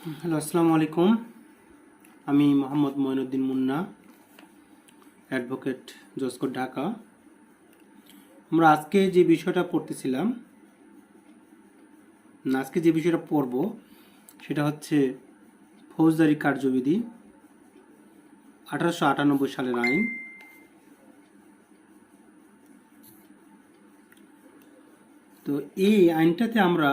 Hello, আসসালামু আলাইকুম। আমি মোহাম্মদ মঈনুদ্দিন মুন্না, অ্যাডভোকেট, জজকোর্ট, ঢাকা। আমরা আজকে যে বিষয়টা পড়ব সেটা হচ্ছে ফৌজদারি কার্যবিধি, 1898 সালের আইন। তো এই আইনটাতে আমরা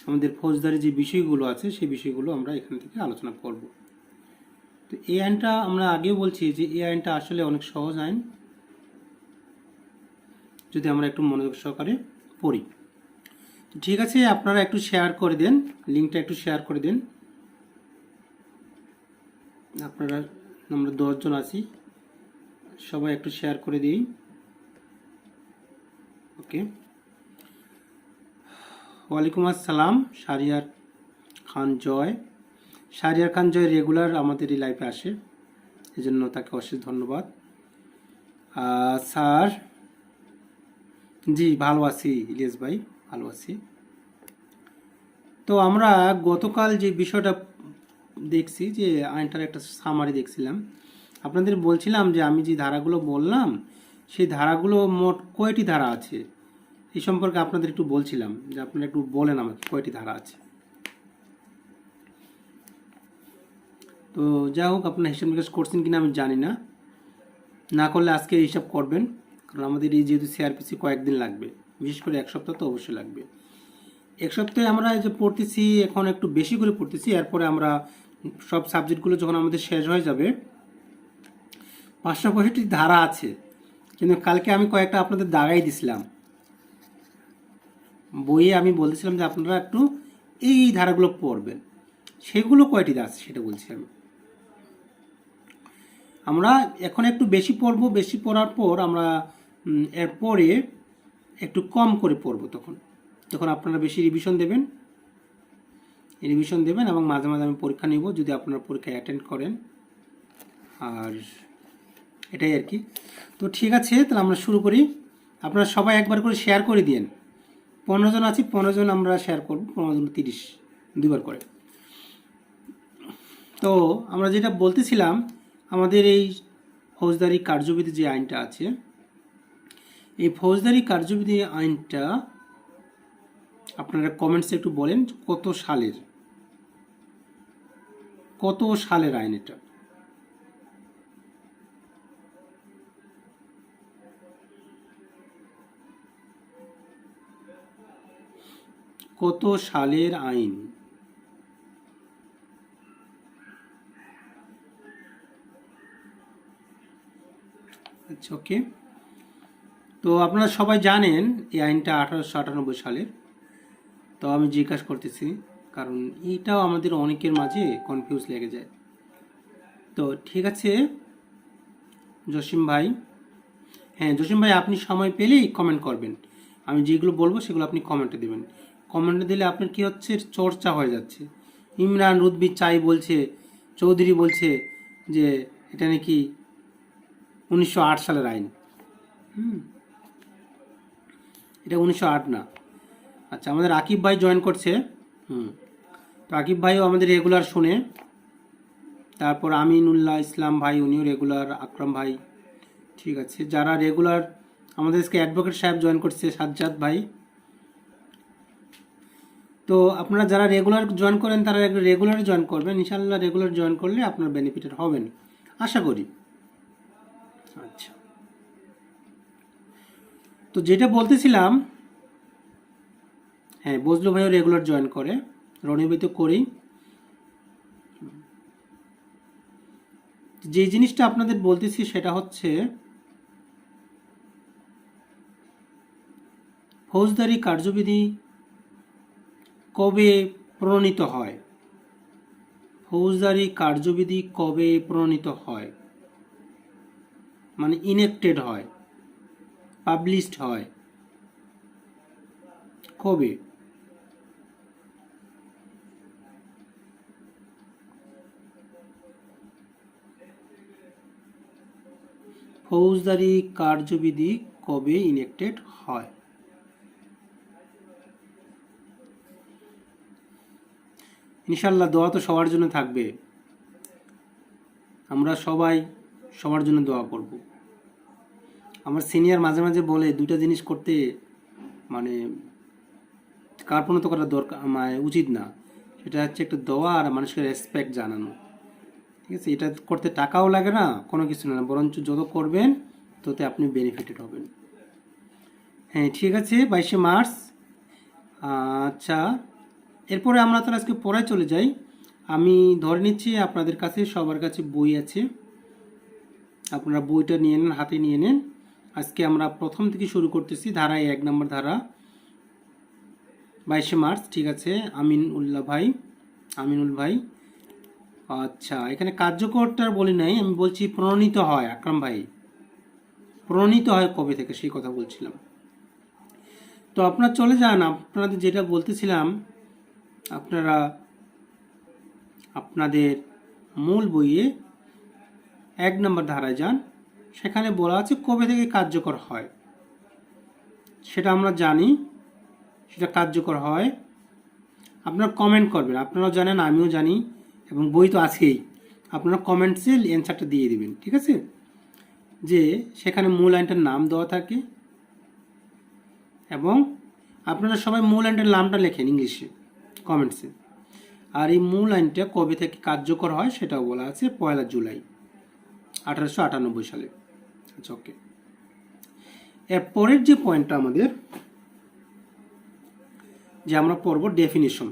আমাদের ফৌজদারি যে বিষয়গুলো আছে সেই বিষয়গুলো আমরা এখান থেকে আলোচনা করব। তো এই আইনটা আমরা আগেও বলছি যে এই আইনটা আসলে অনেক সহজ আইন, যদি আমরা একটু মনোযোগ সহকারে পড়ি। তো ঠিক আছে, আপনারা একটু শেয়ার করে দেন, লিঙ্কটা একটু শেয়ার করে দেন। আমরা 10 জন আছি, সবাই একটু শেয়ার করে দিই। ওকে, ওয়ালাইকুম আসসালাম। শাহরিয়ার খান জয় রেগুলার আমাদের এই লাইফে আসে, এই জন্য তাকে অশেষ ধন্যবাদ। স্যার, জি ভালো আছি ইলিয়াস ভাই, ভালো আছি। তো আমরা গতকাল যে বিষয়টা দেখছি, যে আইনটার একটা সামারি দেখছিলাম, আপনাদের বলছিলাম যে আমি যে ধারাগুলো বললাম সেই ধারাগুলো মোট কয়টি ধারা আছে এই সম্পর্কে আপনাদের একটু বলছিলাম, যে আপনারা একটু বলেন আমাকে কয়টি ধারা আছে। তো যাই হোক, আপনারা হিসাব নিকাশ করছেন কিনা আমি জানি না, না করলে আজকে হিসাব করবেন, কারণ আমাদের এই যেহেতু সিআরপিসি কয়েকদিন লাগবে, বিশেষ করে 1 সপ্তাহ তো অবশ্যই লাগবে। 1 সপ্তাহে আমরা যে পড়তেছি এখন একটু বেশি করে পড়তেছি, এরপরে আমরা সব সাবজেক্টগুলো যখন আমাদের শেষ হয়ে যাবে, 565 ধারা আছে, কিন্তু কালকে আমি কয়েকটা আপনাদের দাগাই দিছিলাম বইয়ে, আমি বলতেছিলাম যে আপনারা একটু এই ধারাগুলো পড়বেন, সেগুলো কয়টি আছে সেটা বলছি আমি। আমরা এখন একটু বেশি পড়বো, বেশি পড়ার পর আমরা এরপরে একটু কম করে পড়বো, তখন আপনারা বেশি রিভিশন দেবেন এবং মাঝে মাঝে আমি পরীক্ষা নিব যদি আপনারা পরীক্ষা অ্যাটেন্ড করেন, আর এটাই আর কি। তো ঠিক আছে, তাহলে আমরা শুরু করি। আপনারা সবাই একবার করে শেয়ার করে দিন। 15 জন আছি, 15 জন আমরা শেয়ার করব, 15 জন 30, দুইবার করে। তো আমরা যেটা বলতেছিলাম, আমাদের এই ফৌজদারি কার্যবিধি যে আইনটা আছে, এই ফৌজদারি কার্যবিধি আইনটা আপনারা কমেন্টসে একটু বলেন কত সালের আইন এটা। কত সালের আইন? আচ্ছা, ওকে। তো আপনারা সবাই জানেন এই আইনটা 1898 সালের। তো আমি জিজ্ঞাসা করতেছি কারণ এইটাও আমাদের অনেকের মাঝে কনফিউজ লেগে যায়। তো ঠিক আছে জসিম ভাই, হ্যাঁ জসিম ভাই, আপনি সময় পেলেই কমেন্ট করবেন, আমি যেগুলো বলবো সেগুলো আপনি কমেন্টে দেবেন। কমেন্টে দিলে আপনার কি হচ্ছে, চর্চা হয়ে যাচ্ছে। ইমরান রুদবি বলছে, চৌধুরী বলছে যে এটা নাকি 1908 সালের আইন। এটা 1908 না। আচ্ছা, আমাদের আকিব ভাই জয়েন করছে। তো আকিব ভাইও আমাদের রেগুলার শুনে। তারপর আমিনুল্লাহ ইসলাম ভাই, উনিও রেগুলার। আকরাম ভাই, ঠিক আছে। যারা রেগুলার, আমাদের আজকে অ্যাডভোকেট সাহেব জয়েন করছে, সাজ্জাদ ভাই। তো আপনারা যারা রেগুলার জয়েন করেন তারা রেগুলার জয়েন করবেন, ইনশাআল্লাহ রেগুলার জয়েন করলে আপনার বেনিফিটেড হবেন আশা করি। আচ্ছা, তো যেটা বলতেছিলাম, হ্যাঁ বজলু ভাইও রেগুলার জয়েন করে, রনি ভাই তো করেই। যে জিনিসটা আপনাদের বলতেছি সেটা হচ্ছে ফৌজদারি কার্যবিধি কবে প্রণীত হয়। ফৌজদারি কার্যবিধি কবে প্রণীত হয়, মানে ইনেক্টেড হয়, পাবলিশড হয় কবে? ফৌজদারি কার্যবিধি কবে ইনেক্টেড হয়? ইনশাল্লাহ দোয়া তো সবার জন্য থাকবে, আমরা সবাই সবার জন্য দোয়া করব। আমার সিনিয়র মাঝে মাঝে বলে দুইটা জিনিস করতে মানে কার্পণ্য করা দরকার মানে উচিত না, সেটা হচ্ছে একটা দোয়া আর মানুষকে রেসপেক্ট জানানো। ঠিক আছে, এটা করতে টাকাও লাগে না, কোনো কিছু না, বরঞ্চ যত করবেন তত আপনি বেনিফিটেড হবেন। হ্যাঁ ঠিক আছে, 22শে মার্চ। আচ্ছা, এরপরে আমরা তো আজকে পড়ায় চলে যাই। আমি ধরে নিচ্ছি আপনাদের কাছে সবার কাছে বই আছে, আপনারা বইটা নিয়ে নেন, হাতে নিয়ে নেন। আজকে আমরা প্রথম থেকে শুরু করতেছি, ধারায় 1 নম্বর ধারা, 22শে মার্চ। ঠিক আছে, আমিনুল ভাই। আচ্ছা, এখানে কার্যকরটা বলি নাই, আমি বলছি প্রণীত হয়। আকরাম ভাই, প্রণীত হয় কবে থেকে সেই কথা বলছিলাম। তো আপনারা চলে যান, আপনাদের যেটা বলতেছিলাম, আপনারা আপনাদের মূল বইয়ে 1 নম্বর ধারায় যান, সেখানে বলা আছে কবে থেকে কার্যকর হয়। সেটা আমরা জানি, সেটা কার্যকর হয়। আপনারা কমেন্ট করবেন, আপনারাও জানেন আমিও জানি, এবং বই তো আছেই, আপনারা কমেন্টসে অ্যান্সারটা দিয়ে দিবেন। ঠিক আছে, যে সেখানে মূল আইনটার নাম দেওয়া থাকে, এবং আপনারা সবাই মূল আইনটার নামটা লেখেন ইংলিশে কমেন্টসে। আর এই মূল আইনটা কবে থেকে কার্যকর হয় সেটাও বলা আছে, 1 জুলাই 1898 সালে। আচ্ছা ওকে, এর পরের যে পয়েন্টটা আমাদের যে আমরা পড়ব ডেফিনিশন।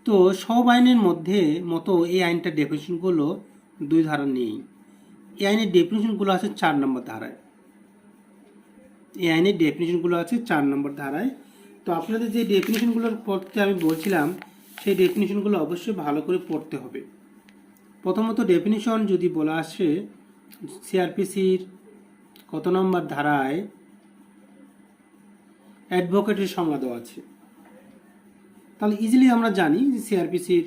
তো সব আইনের মতো এই আইনটার ডেফিনিশনগুলো 2 ধারা নেই। এই আইনের ডেফিনিশনগুলো আছে 4 নম্বর ধারায়। তো আপনাদের যে ডেফিনিশনগুলোর পড়তে আমি বলছিলাম, সেই ডেফিনিশনগুলো অবশ্যই ভালো করে পড়তে হবে। প্রথমত ডেফিনিশন যদি বলা আসে, সিআরপিসির কত নম্বর ধারায় অ্যাডভোকেটের সংজ্ঞা দেওয়া আছে, তাহলে ইজিলি আমরা জানি যে সিআরপিসির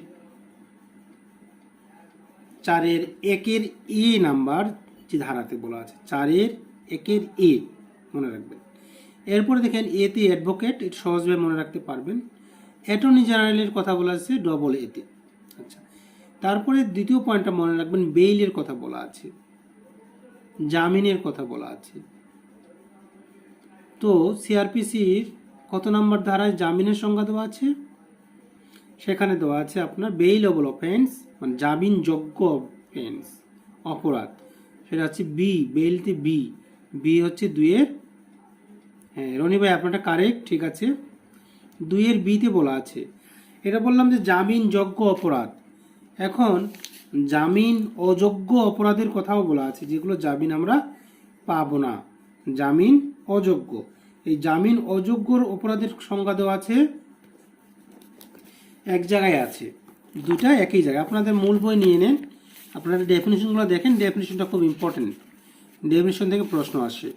4(1) এ নাম্বার যে ধারাতে বলা আছে, 4(1) এ মনে রাখবেন। এরপরে দেখেন এতে অ্যাডভোকেট, এটা সহজভাবে মনে রাখতে পারবেন। অ্যাটর্নি জেনারেলের কথা বলা আছে এতে। আচ্ছা, তারপরে দ্বিতীয় পয়েন্টটা মনে রাখবেন, বেইলের কথা বলা আছে, জামিনের কথা বলা আছে। তো সিআরপিসির কত নম্বর ধারায় জামিনের সংজ্ঞা দেওয়া আছে, সেখানে দেওয়া আছে আপনার বেইলেবল অফেন্স, মানে জামিনযোগ্য অফেন্স, অপরাধ, সেটা হচ্ছে বি, বেইলতে বি হচ্ছে 2 হ্যাঁ রনি ভাই আপনারটা কারেক্ট, ঠিক আছে, 2 বিতে বলা আছে। এটা বললাম যে জামিনযোগ্য অপরাধ। এখন জামিন অযোগ্য অপরাধের কথাও বলা আছে, যেগুলো জামিন আমরা পাবো না, জামিন অযোগ্য। এই জামিন অযোগ্যর অপরাধের সংজ্ঞা দেওয়া আছে, এক জায়গায় আছে, দুটা একই জায়গায়। আপনাদের মূল বই নিয়ে নেন, আপনারা ডেফিনিশনগুলো দেখেন, ডেফিনিশনটা খুব ইম্পর্টেন্ট, ডেফিনিশন থেকে প্রশ্ন আসে।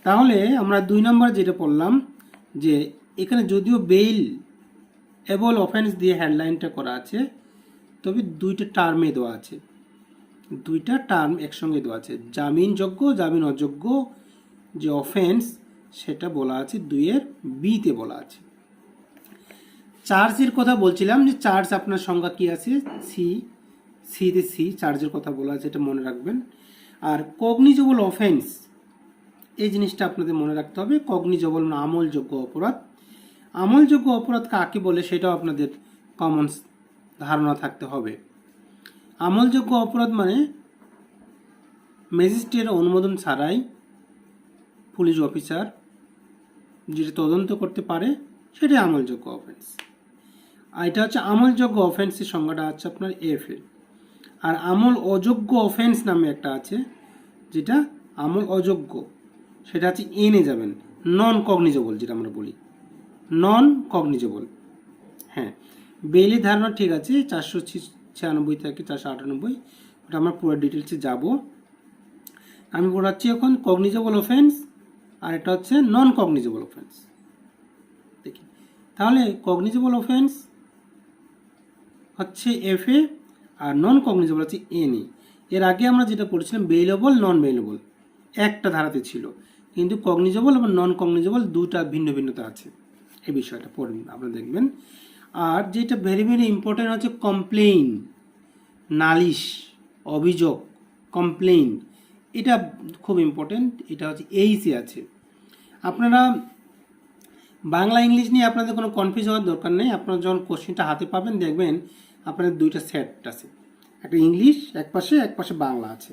তাহলে আমরা 2 নম্বর যেটা পড়লাম, যে এখানে যদিও বেইল এবল অফেন্স দিয়ে হেডলাইনটা করা আছে, তবে 2টা টার্মে দেওয়া আছে, 2টা টার্ম একসঙ্গে দেওয়া আছে। জামিনযোগ্য, জামিন অযোগ্য যে অফেন্স, সেটা বলা আছে 2 বিতে বলা আছে। চার্জের কথা বলছিলাম, যে চার্জ আপনার সংজ্ঞা কি আছে, সি চার্জের কথা বলা আছে, এটা মনে রাখবেন। আর কগনিজেবল অফেন্স, এই জিনিসটা আপনাদের মনে রাখতে হবে। কগনিজেবল মানে আমলযোগ্য অপরাধ, আমলযোগ্য অপরাধ কাকে বলে সেটাও আপনাদের কমন ধারণা থাকতে হবে। আমলযোগ্য অপরাধ মানে ম্যাজিস্ট্রেটের অনুমোদন ছাড়াই পুলিশ অফিসার যেটা তদন্ত করতে পারে, সেটাই আমলযোগ্য অফেন্স। আর এটা হচ্ছে আমলযোগ্য অফেন্সের সংজ্ঞাটা আছে আপনার এফ এ। আর আমল অযোগ্য অফেন্স নামে একটা আছে, যেটা আমল অযোগ্য, সেটা হচ্ছে এনে যাবেন, নন কগনিজেবল, যেটা আমরা বলি নন কগনিজেবল। হ্যাঁ, বেইলের ধারণা ঠিক আছে, 496 থেকে 498, ওটা আমরা পুরো ডিটেলসে যাব। আমি পড়াচ্ছি এখন কগনিজেবল অফেন্স, আর এটা হচ্ছে নন কগনিজেবল অফেন্স। দেখি তাহলে কগনিজেবল অফেন্স হচ্ছে এফ এ, আর নন কগনিজেবল হচ্ছে এন এ। এর আগে আমরা যেটা পড়েছিলাম বেইলেবল, নন বেইলেবল একটা ধারাতে ছিল, কিন্তু কগনিজেবল এবং নন কগনিজেবল 2টা ভিন্নতা আছে। এই বিষয়টা পড়বেন, আপনারা দেখবেন। আর যেটা ভেরি ভেরি ইম্পর্টেন্ট হচ্ছে কমপ্লেইন, নালিশ, অভিযোগ, কমপ্লেইন, এটা খুব ইম্পর্টেন্ট। এটা হচ্ছে এইসি আছে। আপনারা বাংলা ইংলিশ নিয়ে আপনাদের কোনো কনফিউজ হওয়ার দরকার নেই। আপনারা যখন কোশ্চেনটা হাতে পাবেন দেখবেন আপনাদের দুইটা সেট আছে, একটা ইংলিশ এক পাশে বাংলা আছে।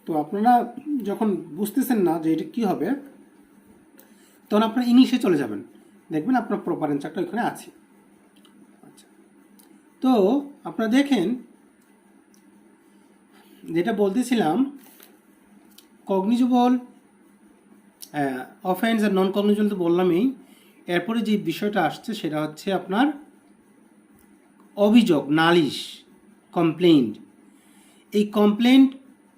তো আপনারা যখন বুঝতেছেন না যে এটা কী হবে, তখন আপনারা ইংলিশে চলে যাবেন, দেখবেন আপনার প্রপার অ্যান্সারটা ওইখানে আছে। আচ্ছা, তো আপনারা দেখেন যেটা বলতেছিলাম, কগনিজেবল অফেন্স আর নন কগনিজেবল তো বললামই। এরপরে যে বিষয়টা আসছে সেটা হচ্ছে আপনার অভিযোগ, নালিশ, কমপ্লেইন্ট। এই কমপ্লেইন্ট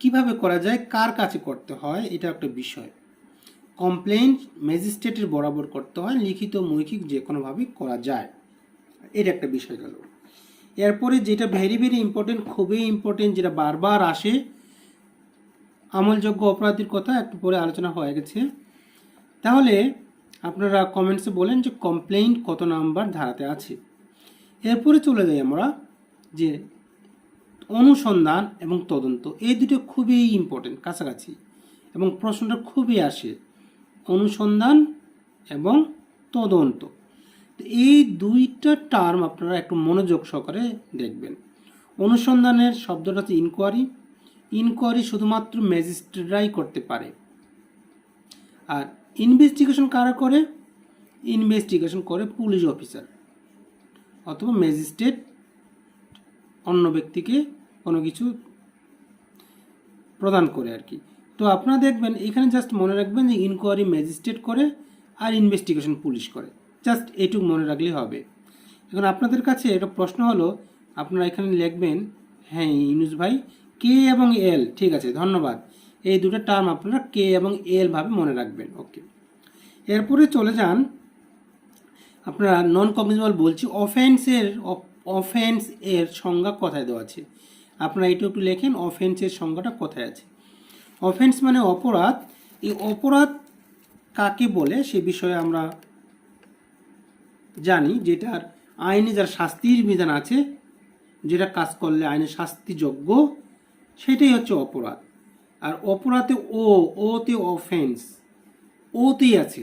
কিভাবে করা যায়, কার কাছে করতে হয়, এটা একটা বিষয়। কমপ্লেইন্ট ম্যাজিস্ট্রেটের বরাবর করতে হয়, লিখিত মৌখিক যে কোনোভাবেই করা যায়, এটা একটা বিষয় গেল। এরপরে যেটা ভেরি ভেরি ইম্পর্টেন্ট, খুবই ইম্পর্টেন্ট, যেটা বারবার আসে, আমলযোগ্য অপরাধীর কথা একটু পরে আলোচনা হয়ে গেছে। তাহলে আপনারা কমেন্টসে বলেন যে কমপ্লেইন্ট কত নাম্বার ধারাতে আছে। এরপরে চলে যাই আমরা যে অনুসন্ধান এবং তদন্ত, এই দুটো খুবই ইম্পর্টেন্ট, কাছাকাছি, এবং প্রশ্নটা খুবই আসে, অনুসন্ধান এবং তদন্ত। এই দুইটা টার্ম আপনারা একটু মনোযোগ সহকারে দেখবেন। অনুসন্ধানের শব্দটা হচ্ছে ইনকোয়ারি। ইনকোয়ারি শুধুমাত্র ম্যাজিস্ট্রেটরাই করতে পারে। আর ইনভেস্টিগেশন কারা করে? ইনভেস্টিগেশন করে পুলিশ অফিসার অথবা ম্যাজিস্ট্রেট অন্য ব্যক্তিকে কোনো কিছু প্রদান করে আর কি। তো আপনারা দেখবেন এখানে জাস্ট মনে রাখবেন যে ইনকোয়ারি ম্যাজিস্ট্রেট করে আর ইনভেস্টিগেশন পুলিশ করে, জাস্ট এইটুকু মনে রাখলেই হবে। এখন আপনাদের কাছে একটা প্রশ্ন হলো, আপনারা এখানে লিখবেন, হ্যাঁ ইউনুস ভাই, কে এবং এল, ঠিক আছে, ধন্যবাদ। এই দুটো টার্ম আপনারা কে এবং এল ভাবে মনে রাখবেন। ওকে, এরপরে চলে যান, আপনারা নন কগনিজেবল বলছি, অফেন্স এর সংজ্ঞা কোথায় দেওয়া আছে, আপনারা এটা একটু লেখেন, অফেন্সের সংজ্ঞাটা কোথায় আছে। অফেন্স মানে অপরাধ। এই অপরাধ কাকে বলে সে বিষয়ে আমরা জানি, যেটার আইনে যার শাস্তির বিধান আছে, যেটা কাজ করলে আইনে শাস্তিযোগ্য, সেটাই হচ্ছে অপরাধ। আর অপরাধে ওতে অফেন্স, ওতেই আছে,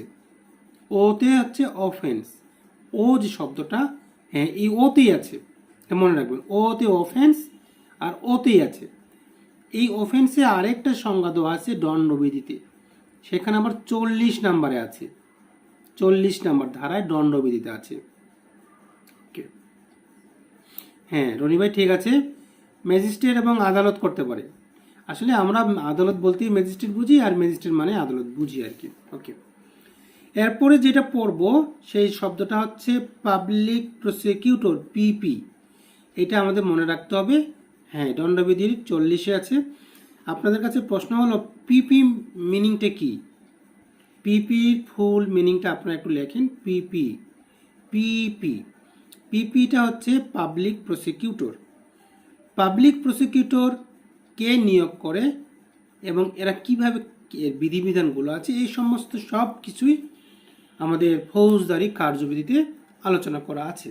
ওতে হচ্ছে অফেন্স, ও যে শব্দটা, হ্যাঁ এই ওতেই আছে, মনে রাখবেন, ওতে অফেন্স আর ওতেই আছে। এই অফেন্সে আরেকটা সংজ্ঞা দেওয়া আছে দণ্ডবিধিতে, সেখানে আবার 40 নম্বরে আছে, 40 নম্বর ধারায় দণ্ডবিধিতে আছে। হ্যাঁ রনি ভাই ঠিক আছে, ম্যাজিস্ট্রেট এবং আদালত করতে পারে। আসলে আমরা আদালত বলতেই ম্যাজিস্ট্রেট বুঝি, আর ম্যাজিস্ট্রেট মানে আদালত বুঝি আর কি। ওকে, এরপরে যেটা পড়ব সেই শব্দটা হচ্ছে পাবলিক প্রসিকিউটর, পিপি। এটা আমাদের মনে রাখতে হবে। হ্যাঁ দণ্ডবিধির 40-এ আছে। আপনাদের কাছে প্রশ্ন হলো পিপি মিনিংটা কি? পিপির ফুল মিনিংটা আপনারা একটু লেখেন। পিপিটা হচ্ছে পাবলিক প্রসিকিউটর। পাবলিক প্রসিকিউটর কে নিয়োগ করে এবং এরা কিভাবে বিধিবিধানগুলো আছে, এই সমস্ত সব কিছুই আমাদের ফৌজদারি কার্যবিধিতে আলোচনা করা আছে।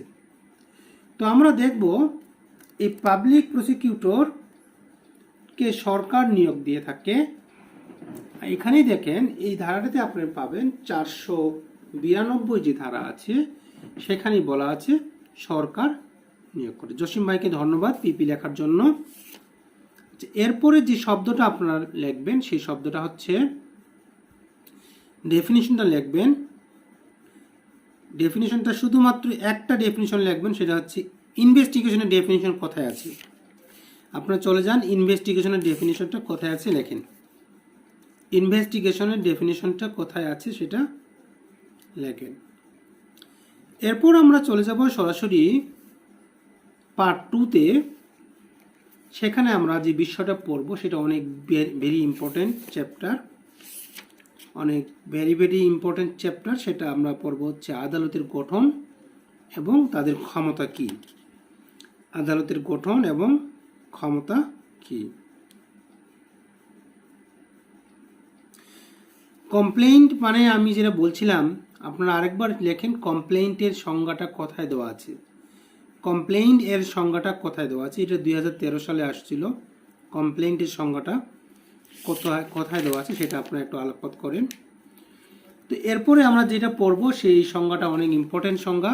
তো আমরা দেখব এই পাবলিক প্রসিকিউটরকে সরকার নিয়োগ দিয়ে থাকে। এখানেই দেখেন এই ধারাটাতে আপনারা পাবেন 492 যে ধারা আছে সেখানেই বলা আছে সরকার নিয়োগ করে। জসিম ভাইকে ধন্যবাদ পিপি লেখার জন্য। এরপরে যে শব্দটা আপনারা লিখবেন সেই শব্দটা হচ্ছে, ডেফিনিশনটা লিখবেন। ডেফিনিশনটা শুধুমাত্র একটা ডেফিনিশন লিখবেন, সেটা হচ্ছে ইনভেস্টিগেশনের ডেফিনিশন কোথায় আছে। আপনারা চলে যান, ইনভেস্টিগেশনের ডেফিনিশনটা কোথায় আছে লেখেন। ইনভেস্টিগেশনের ডেফিনিশনটা কোথায় আছে সেটা লেখেন। এরপর আমরা চলে যাব সরাসরি পার্ট 2-তে। সেখানে আমরা যে বিষয়টা পড়ব সেটা অনেক ভেরি ইম্পর্টেন্ট চ্যাপ্টার, অনেক ভেরি ইম্পর্টেন্ট চ্যাপ্টার। সেটা আমরা পড়ব হচ্ছে আদালতের গঠন এবং তাদের ক্ষমতা কি। আদালতের গঠন এবং ক্ষমতা কি। কমপ্লেইন্ট মানে আমি যেটা বলছিলাম, আপনারা আরেকবার লেখেন কমপ্লেইন্টের সংজ্ঞাটা কোথায় দেওয়া আছে। কমপ্লেইন্ট এর সংজ্ঞাটা কোথায় দেওয়া আছে? এটা 2013 সালে আসছিল। কমপ্লেইন্টের সংজ্ঞাটা কোথায় দেওয়া আছে সেটা আপনারা একটু আলোকপাত করেন। তো এরপরে আমরা যেটা পড়বো সেই সংজ্ঞাটা অনেক ইম্পর্টেন্ট সংজ্ঞা।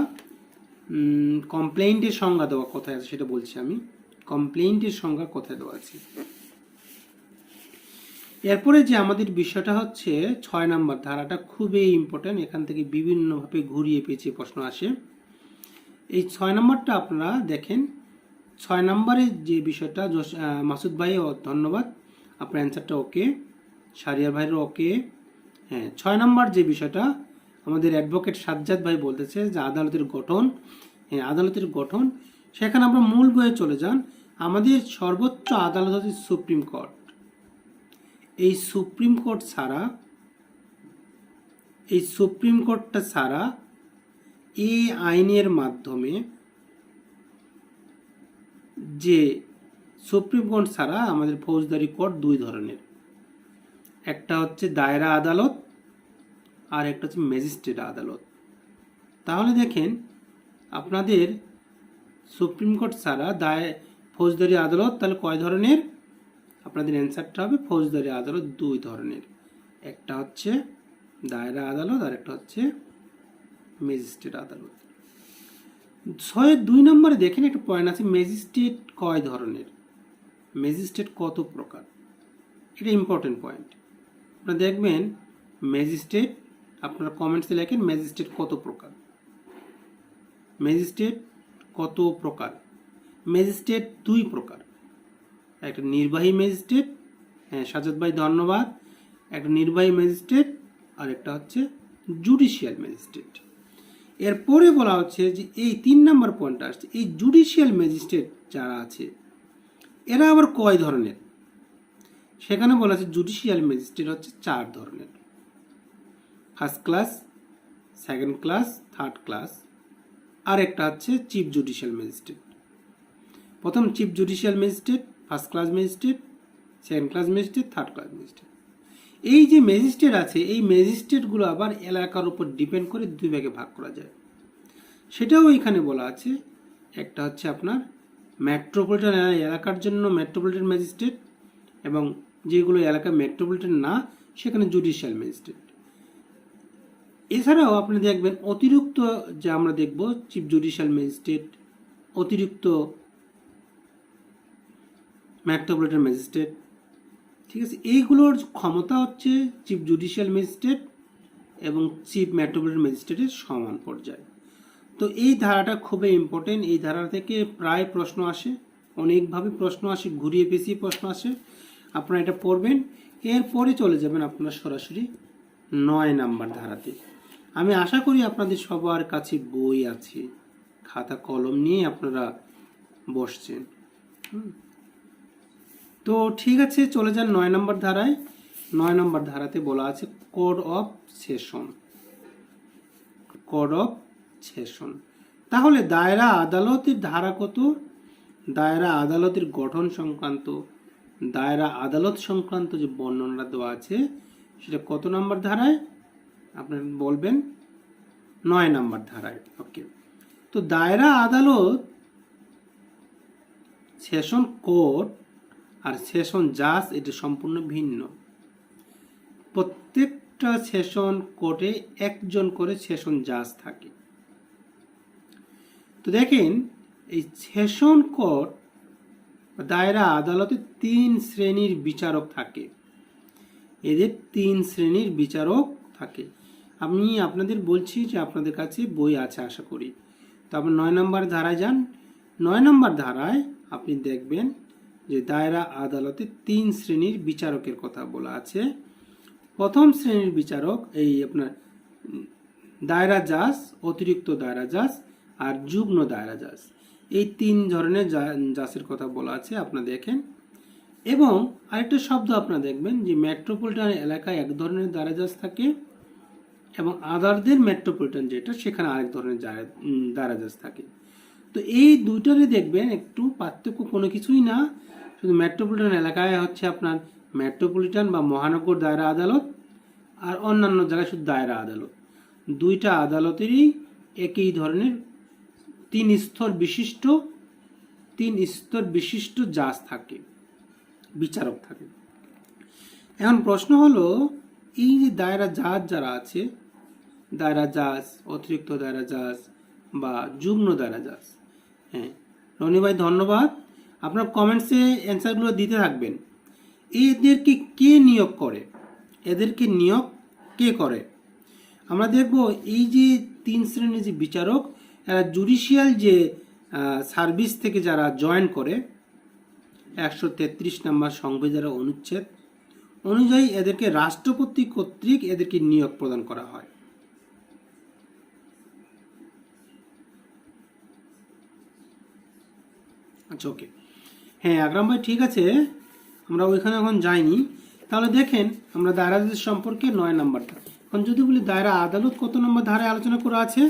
কমপ্লেইন্টের সংজ্ঞা দেওয়া কোথায় আছে সেটা বলছি আমি। কমপ্লেইন্টের সংজ্ঞা কোথায় দেওয়া আছে? এরপরে যে আমাদের বিষয়টা হচ্ছে 6 নম্বর ধারাটা খুবই ইম্পর্টেন্ট। এখান থেকে বিভিন্নভাবে ঘুরিয়ে পেঁচিয়ে প্রশ্ন আসে। এই 6 নম্বরটা আপনারা দেখেন। 6 নম্বরের যে বিষয়টা, মাসুদ ভাই ধন্যবাদ, আপনার অ্যান্সারটা ওকে। শারিয়ার ভাইয়ের ওকে। হ্যাঁ, 6 নম্বর যে বিষয়টা আমাদের অ্যাডভোকেট সাজ্জাদ ভাই বলতেছে যে আদালতের গঠন। হ্যাঁ, আদালতের গঠন। সেখানে আমরা মূল বইয়ে চলে যান। আমাদের সর্বোচ্চ আদালত হচ্ছে সুপ্রিম কোর্ট। এই সুপ্রিম কোর্ট ছাড়া, এই সুপ্রিম কোর্টটা ছাড়া এই আইনের মাধ্যমে যে সুপ্রিম কোর্ট ছাড়া আমাদের ফৌজদারি কোর্ট দুই ধরনের। একটা হচ্ছে দায়রা আদালত আর একটা হচ্ছে ম্যাজিস্ট্রেট আদালত। তাহলে দেখেন আপনাদের সুপ্রিম কোর্ট ছাড়া ফৌজদারি আদালত তাহলে কয় ধরনের? আপনাদের অ্যান্সারটা হবে ফৌজদারি আদালত দুই ধরনের। একটা হচ্ছে দায়রা আদালত আর একটা হচ্ছে ম্যাজিস্ট্রেট আদালত। 2 নম্বরে দেখেন একটা পয়েন্ট আছে, ম্যাজিস্ট্রেট কয় ধরনের, ম্যাজিস্ট্রেট কত প্রকার। এটা ইম্পর্টেন্ট পয়েন্ট। আপনারা দেখবেন ম্যাজিস্ট্রেট, আপনারা কমেন্টসে লেখেন ম্যাজিস্ট্রেট কত প্রকার। ম্যাজিস্ট্রেট কত প্রকার? ম্যাজিস্ট্রেট দুই প্রকার। একটা নির্বাহী ম্যাজিস্ট্রেট, হ্যাঁ সাজাদ ভাই ধন্যবাদ, একটা নির্বাহী ম্যাজিস্ট্রেট আর একটা হচ্ছে জুডিশিয়াল ম্যাজিস্ট্রেট। এরপরে বলা হচ্ছে যে এই 3 নম্বর পয়েন্টটা আসছে, এই জুডিশিয়াল ম্যাজিস্ট্রেট যারা আছে এরা আবার কয় ধরনের? সেখানে বলা আছে জুডিশিয়াল ম্যাজিস্ট্রেট হচ্ছে 4 ধরনের। First class, second class, third class, আর একটা হচ্ছে চিফ জুডিশিয়াল ম্যাজিস্ট্রেট। প্রথম chief judicial magistrate, first class magistrate, second class magistrate, third class magistrate. এই যে ম্যাজিস্ট্রেট আছে এই ম্যাজিস্ট্রেটগুলো আবার এলাকার উপর ডিপেন্ড করে দুই ভাগে ভাগ করা যায়। সেটাও এখানে বলা আছে। একটা হচ্ছে আপনার মেট্রোপলিটন এলাকার জন্য মেট্রোপলিটন ম্যাজিস্ট্রেট, এবং যেগুলো এলাকা মেট্রোপলিটন না সেখানে জুডিশিয়াল ম্যাজিস্ট্রেট। এছাড়াও আপনি দেখবেন অতিরিক্ত যে আমরা দেখব চিফ জুডিশিয়াল ম্যাজিস্ট্রেট, অতিরিক্ত মেট্রোপলিটন ম্যাজিস্ট্রেট, ঠিক আছে। এইগুলোর ক্ষমতা হচ্ছে চিফ জুডিশিয়াল ম্যাজিস্ট্রেট এবং চিফ মেট্রোপলিটন ম্যাজিস্ট্রেটের সমান পর্যায়ে। তো এই ধারাটা খুবই ইম্পর্টেন্ট। এই ধারা থেকে প্রায় প্রশ্ন আসে, অনেকভাবে প্রশ্ন আসে, ঘুরিয়ে পেঁচিয়ে প্রশ্ন আসে। আপনারা এটা পড়বেন। এরপরে চলে যাবেন আপনারা সরাসরি 9 নাম্বার ধারাতে। আমি আশা করি আপনাদের সবার কাছে বই আছে, খাতা কলম নিয়ে আপনারা বসছেন। তো ঠিক আছে, চলে যান 9 নম্বর ধারায়। 9 নম্বর ধারাতে বলা আছে code of session. Code of session. তাহলে দায়রা আদালতের ধারা কত? দায়রা আদালতের গঠন সংক্রান্ত, দায়রা আদালত সংক্রান্ত যে বর্ণনা দেওয়া আছে সেটা কত নম্বর ধারায়? আপনারা বলবেন 9 নম্বর ধারায়। ওকে। তো দায়রা আদালত, সেশন কোর্ট আর সেশন জাজ এটা সম্পূর্ণ ভিন্ন। প্রত্যেকটা সেশন কোর্টে একজন করে সেশন জাজ থাকে। তো দেখেন এই সেশন কোর্ট দায়রা আদালতে 3 শ্রেণীর বিচারক থাকে। এদের 3 শ্রেণীর বিচারক থাকে। আমি আপনাদের বলছি যে আপনাদের কাছে বই আছে আশা করি। তো আপনি 9 নম্বর ধারায় যান। 9 নম্বর ধারায় আপনি দেখবেন যে দায়রা আদালতে 3 শ্রেণীর বিচারকের কথা বলা আছে। প্রথম শ্রেণীর বিচারক এই আপনার দায়রা জাজ, অতিরিক্ত দায়রা জাজ আর যুগ্ম দায়রা জাজ, এই 3 ধরনের জাজের কথা বলা আছে আপনারা দেখেন। এবং আরেকটা শব্দ আপনারা দেখবেন যে মেট্রোপলিটন এলাকায় এক ধরনের দায়রা জাজ থাকে এবং আদারদের মেট্রোপলিটন যেটা সেখানে আরেক ধরনের দায়রা জাজ থাকে। তো এই দুইটারে দেখবেন একটু পার্থক্য কোনো কিছুই না, শুধু মেট্রোপলিটন এলাকায় হচ্ছে আপনার মেট্রোপলিটন বা মহানগর দায়রা আদালত আর অন্যান্য জায়গায় শুধু দায়রা আদালত। দুইটা আদালতেরই একই ধরনের তিন স্তর বিশিষ্ট জাজ থাকে, বিচারক থাকে। এখন প্রশ্ন হলো, এই যে দায়রা জাজ যারা আছে, দায়রা জাজ, অতিরিক্ত দায়রা জাজ বা যুগ্ম দায়রা জাজ, হ্যাঁ রনি ভাই ধন্যবাদ, আপনার কমেন্টসে অ্যান্সারগুলো দিতে থাকবেন। এদেরকে কে নিয়োগ করে? এদেরকে নিয়োগ কে করে? আমরা দেখব এই যে 3 শ্রেণীর যে বিচারক, এরা জুডিশিয়াল যে সার্ভিস থেকে যারা জয়েন করে 133 নম্বর সংবিধানের অনুচ্ছেদ অনুযায়ী এদেরকে রাষ্ট্রপতি কর্তৃক এদেরকে নিয়োগ প্রদান করা হয়। আচ্ছা, ওকে, হ্যাঁ আকরাম ভাই ঠিক আছে, আমরা ওইখানে এখন যাইনি। তাহলে দেখেন আমরা দায়রা জজ সম্পর্কে 9 নম্বরটা। এখন যদি বলি দায়রা আদালত কত নম্বর ধারায় আলোচনা করা আছে,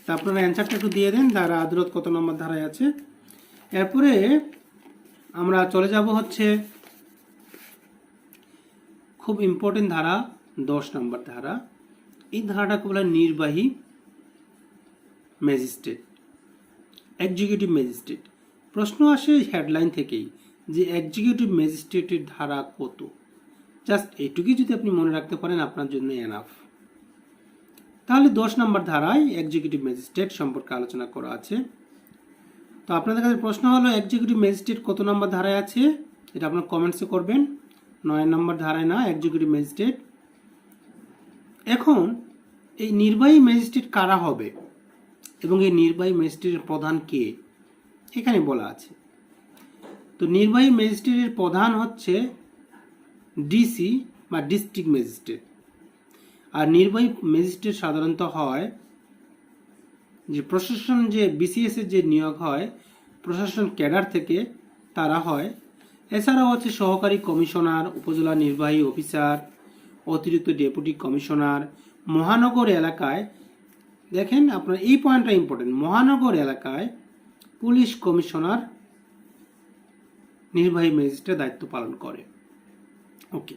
তা আপনারা অ্যান্সারটা একটু দিয়ে দেন, দায়রা আদালত কত নম্বর ধারায় আছে। এরপরে আমরা চলে যাব হচ্ছে খুব ইম্পর্টেন্ট ধারা 10 নম্বর ধারা। এই ধারাটাকে বলা নির্বাহী ম্যাজিস্ট্রেট, এক্সিকিউটিভ ম্যাজিস্ট্রেট। প্রশ্ন আসে হেডলাইন থেকেই যে এক্সিকিউটিভ ম্যাজিস্ট্রেটের ধারা কত। জাস্ট এটুকুই যদি আপনি মনে রাখতে পারেন আপনার জন্য এনাফ। তাহলে 10 নম্বর ধারায় এক্সিকিউটিভ ম্যাজিস্ট্রেট সম্পর্কে আলোচনা করা আছে। তো আপনাদের কাছে প্রশ্ন হলো এক্সিকিউটিভ ম্যাজিস্ট্রেট কত নম্বর ধারায় আছে, এটা আপনার কমেন্টসে করবেন। 9 নম্বর ধারায় না, এক্সিকিউটিভ ম্যাজিস্ট্রেট। এখন এই নির্বাহী ম্যাজিস্ট্রেট কারা হবে এবং এই নির্বাহী ম্যাজিস্ট্রেটের প্রধান কে, এখানে বলা আছে। তো নির্বাহী ম্যাজিস্ট্রেটের প্রধান হচ্ছে ডিসি বা ডিস্ট্রিক্ট ম্যাজিস্ট্রেট। আর নির্বাহী ম্যাজিস্ট্রেট সাধারণত হয় যে প্রশাসন, যে বিসিএস এর যে নিয়োগ হয় প্রশাসন ক্যাডার থেকে, তারা হয়। এছাড়াও হচ্ছে সহকারী কমিশনার, উপজেলা নির্বাহী অফিসার, অতিরিক্ত ডেপুটি কমিশনার, মহানগর এলাকায়, দেখেন আপনার এই পয়েন্টটা ইম্পর্টেন্ট, মহানগর এলাকায় পুলিশ কমিশনার নির্বাহী ম্যাজিস্ট্রেট দায়িত্ব পালন করে। ওকে,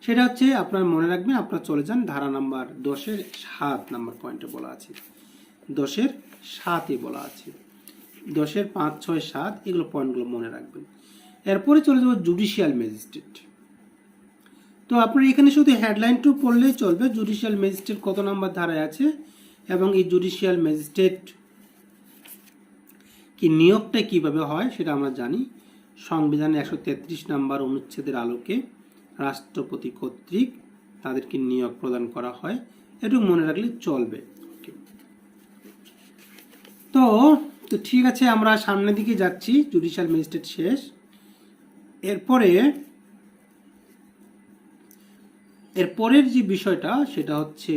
সেটা হচ্ছে আপনার মনে রাখবেন। আপনারা চলে যান ধারা নাম্বার 10-এর 7 নম্বর পয়েন্টে বলা আছে, 10-এর 7-এ বলা আছে, 10-এর 5, 6, 7 এগুলো পয়েন্টগুলো মনে রাখবেন। এরপরে চলে যাব জুডিশিয়াল ম্যাজিস্ট্রেট। তো আপনার এখানে শুধু হেডলাইনটু পড়লেই চলবে, জুডিশিয়াল ম্যাজিস্ট্রেট কত নম্বর ধারায় আছে এবং এই জুডিশিয়াল ম্যাজিস্ট্রেট কি নিয়োগটা কিভাবে হয় সেটা আমরা জানি। সংবিধানের 133 নম্বর অনুচ্ছেদের আলোকে রাষ্ট্রপতি কর্তৃক তাদেরকে নিয়োগ প্রদান করা হয়, এটুকু মনে রাখলে চলবে। তো ঠিক আছে, আমরা সামনের দিকে যাচ্ছি, জুডিশিয়াল ম্যাজিস্ট্রেট শেষ। এরপরের যে বিষয়টা সেটা হচ্ছে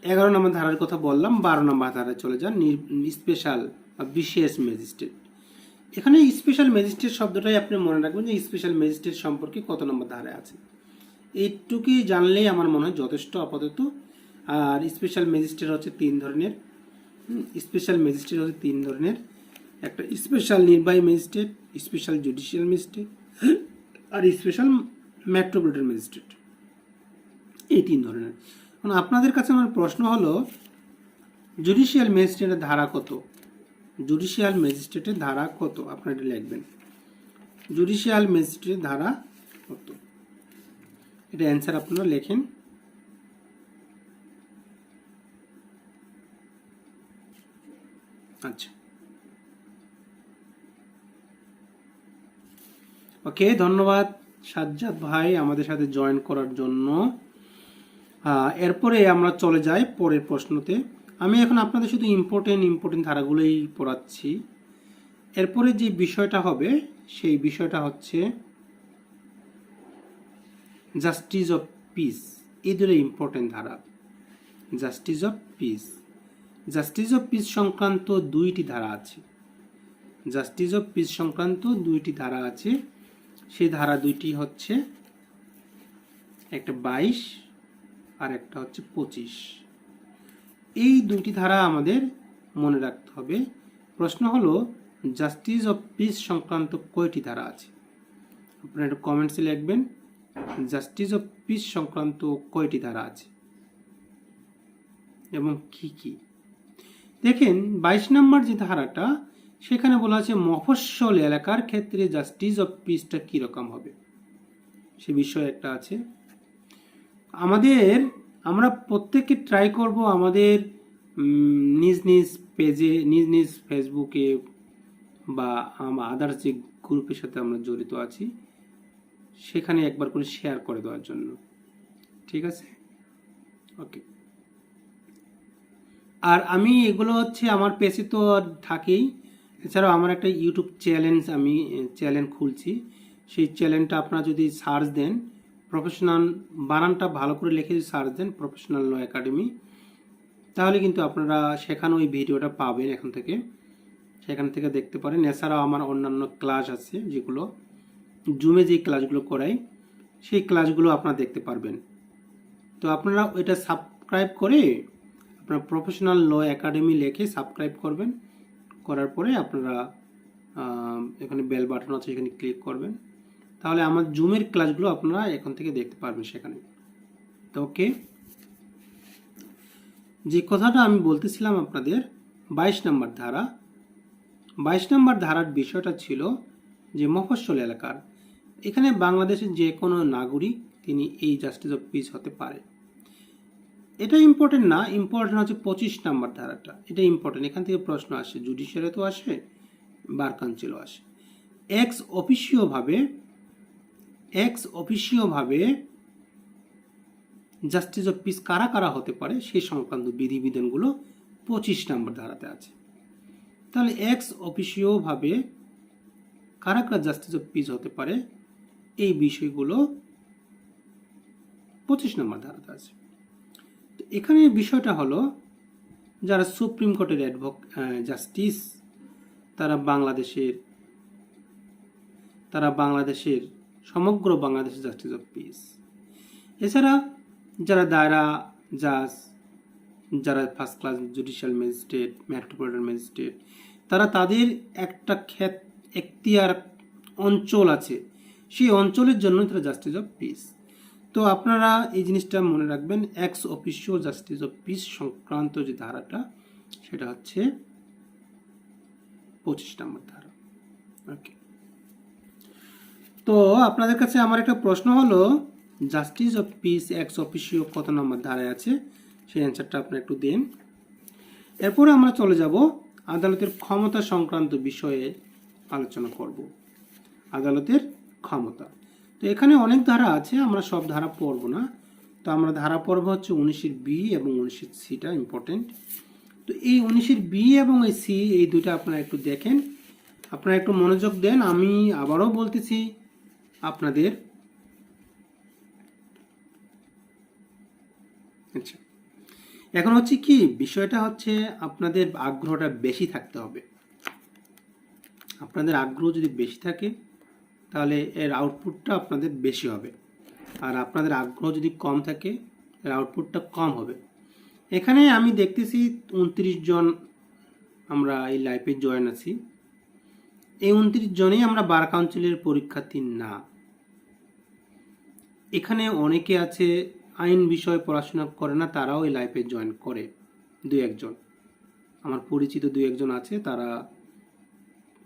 11 নম্বর ধারার কথা বললাম, 12 নম্বর ধারায় চলে যান, স্পেশাল বা বিশেষ ম্যাজিস্ট্রেট। এখানে স্পেশাল ম্যাজিস্ট্রেট শব্দটাই আপনি মনে রাখবেন যে স্পেশাল ম্যাজিস্ট্রেট সম্পর্কে কত নম্বর ধারায় আছে, এইটুকুই জানলেই আমার মনে হয় যথেষ্ট আপাতত। আর স্পেশাল ম্যাজিস্ট্রেট হচ্ছে 3 ধরনের, স্পেশাল ম্যাজিস্ট্রেট হচ্ছে 3 ধরনের, একটা স্পেশাল নির্বাহী ম্যাজিস্ট্রেট, স্পেশাল জুডিশিয়াল ম্যাজিস্ট্রেট আর স্পেশাল মেট্রোপলিটন ম্যাজিস্ট্রেট, এই 3 ধরনের। এখন আপনাদের কাছে আমার প্রশ্ন হলো জুডিশিয়াল ম্যাজিস্ট্রেটের ধারা কত, জুডিশিয়াল ম্যাজিস্ট্রেটের ধারা কত আপনারা এটা লিখবেন, জুডিশিয়াল ম্যাজিস্ট্রেটের ধারা কত, এটা অ্যান্সার আপনারা লেখেন। আচ্ছা, ওকে, ধন্যবাদ সাজ্জাদ ভাই আমাদের সাথে জয়েন করার জন্য। এরপরে আমরা চলে যাই পরের প্রশ্নতে। আমি এখন আপনাদের শুধু ইম্পর্টেন্ট ধারাগুলোই পড়াচ্ছি। এরপরে যে বিষয়টা হবে সেই বিষয়টা হচ্ছে জাস্টিস অফ পিস। এই দুটো ইম্পর্টেন্ট ধারা, justice of piece. Justice of piece সংক্রান্ত 2টি ধারা আছে, জাস্টিস অফ পিস সংক্রান্ত 2টি ধারা আছে। সেই ধারা 2টি হচ্ছে একটা 22 আর একটা হচ্ছে 25। এই 2টি ধারা আমাদের মনে রাখতে হবে। প্রশ্ন হলো জাস্টিস অফ পিস সংক্রান্ত কয়টি ধারা আছে, আপনারা একটু কমেন্টসে লিখবেন জাস্টিস অফ পিস সংক্রান্ত কয়টি ধারা আছে। এবং কি কি। দেখেন 22 নম্বর যে ধারাটা, সেখানে বলা আছে মফস্বল এলাকার ক্ষেত্রে জাস্টিস অফ পিসটা কীরকম হবে, সে বিষয়ে একটা আছে। আমরা প্রত্যেকে ট্রাই করব আমাদের নিজ নিজ পেজে, নিজ নিজ ফেসবুকে বা আদার্স যে গ্রুপের সাথে আমরা জড়িত আছি সেখানে একবার করে শেয়ার করে দেওয়ার জন্য, ঠিক আছে? ওকে। আর আমি এগুলো হচ্ছে আমার পেজে তো থাকেই, এছাড়াও আমার একটা ইউটিউব চ্যানেল খুলছি। সেই চ্যানেলটা আপনারা যদি সার্চ দেন, প্রফেশনাল, বানানটা ভালো করে লিখে যদি সার্চ দেন প্রফেশনাল ল একাডেমি, তাহলে কিন্তু আপনারা সেখানে ওই ভিডিওটা পাবেন। সেখান থেকে দেখতে পারেন। এছাড়াও আমার অন্যান্য ক্লাস আছে, যেগুলো জুমে যে ক্লাসগুলো করাই, সেই ক্লাসগুলো আপনারা দেখতে পারবেন। তো আপনারা ওইটা সাবস্ক্রাইব করে আপনার প্রফেশনাল ল একাডেমি লিখে সাবস্ক্রাইব করবেন। করার পরে আপনারা এখানে বেল বাটন আছে, এখানে ক্লিক করবেন, তাহলে আমার জুমের ক্লাসগুলো আপনারা এখান থেকে দেখতে পারবেন সেখানে। তো ওকে, যে কথাটা আমি বলতেছিলাম আপনাদের 22 নম্বর ধারা, 22 নম্বর ধারার বিষয়টা ছিল যে মফস্বল এলাকার, এখানে বাংলাদেশের যে কোনো নাগরিক তিনি এই জাস্টিস অফ পিস হতে পারে। এটা ইম্পর্টেন্ট না, ইম্পর্টেন্ট হচ্ছে 25 নম্বর ধারাটা, এটা ইম্পর্টেন্ট। এখান থেকে প্রশ্ন আসে, জুডিশিয়ারিতেও আসে, বার কাউন্সিলও আসে। এক্স অফিসিওভাবে জাস্টিস অফ পিস কারা কারা হতে পারে সেই সংক্রান্ত বিধিবিধানগুলো 25 নম্বর ধারাতে আছে। তাহলে এক্স অফিসিওভাবে কারা কারা জাস্টিস অফ পিস হতে পারে এই বিষয়গুলো 25 নম্বর ধারাতে আছে। তো এখানে বিষয়টা হলো, যারা সুপ্রিম কোর্টের জাস্টিস, তারা বাংলাদেশের সমগ্র বাংলাদেশের জাস্টিস অফ পিস। এছাড়া যারা দায়রা জাজ, যারা first class judicial magistrate, metropolitan magistrate, তাদের একটা এখতিয়ার অঞ্চল আছে, সেই অঞ্চলের জন্য তারা জাস্টিস অফ পিস। তো আপনারা এই জিনিসটা মনে রাখবেন, x officio justice of piece সংক্রান্ত যে ধারাটা, সেটা হচ্ছে 25 নম্বর ধারা। ওকে, তো আপনাদের কাছে আমার একটা প্রশ্ন হলো, justice of piece x officio কত নম্বর ধারায় আছে, সেই অ্যান্সারটা আপনি একটু দিন। এরপরে আমরা চলে যাব আদালতের ক্ষমতা সংক্রান্ত বিষয়ে আলোচনা করব। আদালতের ক্ষমতা, তো এখানে অনেক ধারা আছে, আমরা সব ধারা পড়ব না। তো আমরা ধারা পড়ব হচ্ছে 19-এর বি এবং 19-এর সিটা ইম্পর্টেন্ট। তো এই 19-এর বি এবং এই সি, এই দুইটা আপনারা একটু দেখেন, আপনারা একটু মনোযোগ দেন। আমি আবারও বলতেছি আপনাদের, আচ্ছা, এখন হচ্ছে কি বিষয়টা হচ্ছে, আপনাদের আগ্রহটা বেশি থাকতে হবে। আপনাদের আগ্রহ যদি বেশি থাকে তাহলে এর আউটপুটটা আপনাদের বেশি হবে, আর আপনাদের আগ্রহ যদি কম থাকে এর আউটপুটটা কম হবে। এখানে আমি দেখতেছি 29 জন আমরা এই লাইফে জয়েন আছি। এই 29 জনেই আমরা বার কাউন্সিলের পরীক্ষার্থী না। এখানে অনেকে আছে আইন বিষয়ে পড়াশোনা করে না, তারাও এই লাইফে জয়েন করে, 2-1 জন আমার পরিচিত 2-1 জন আছে, তারা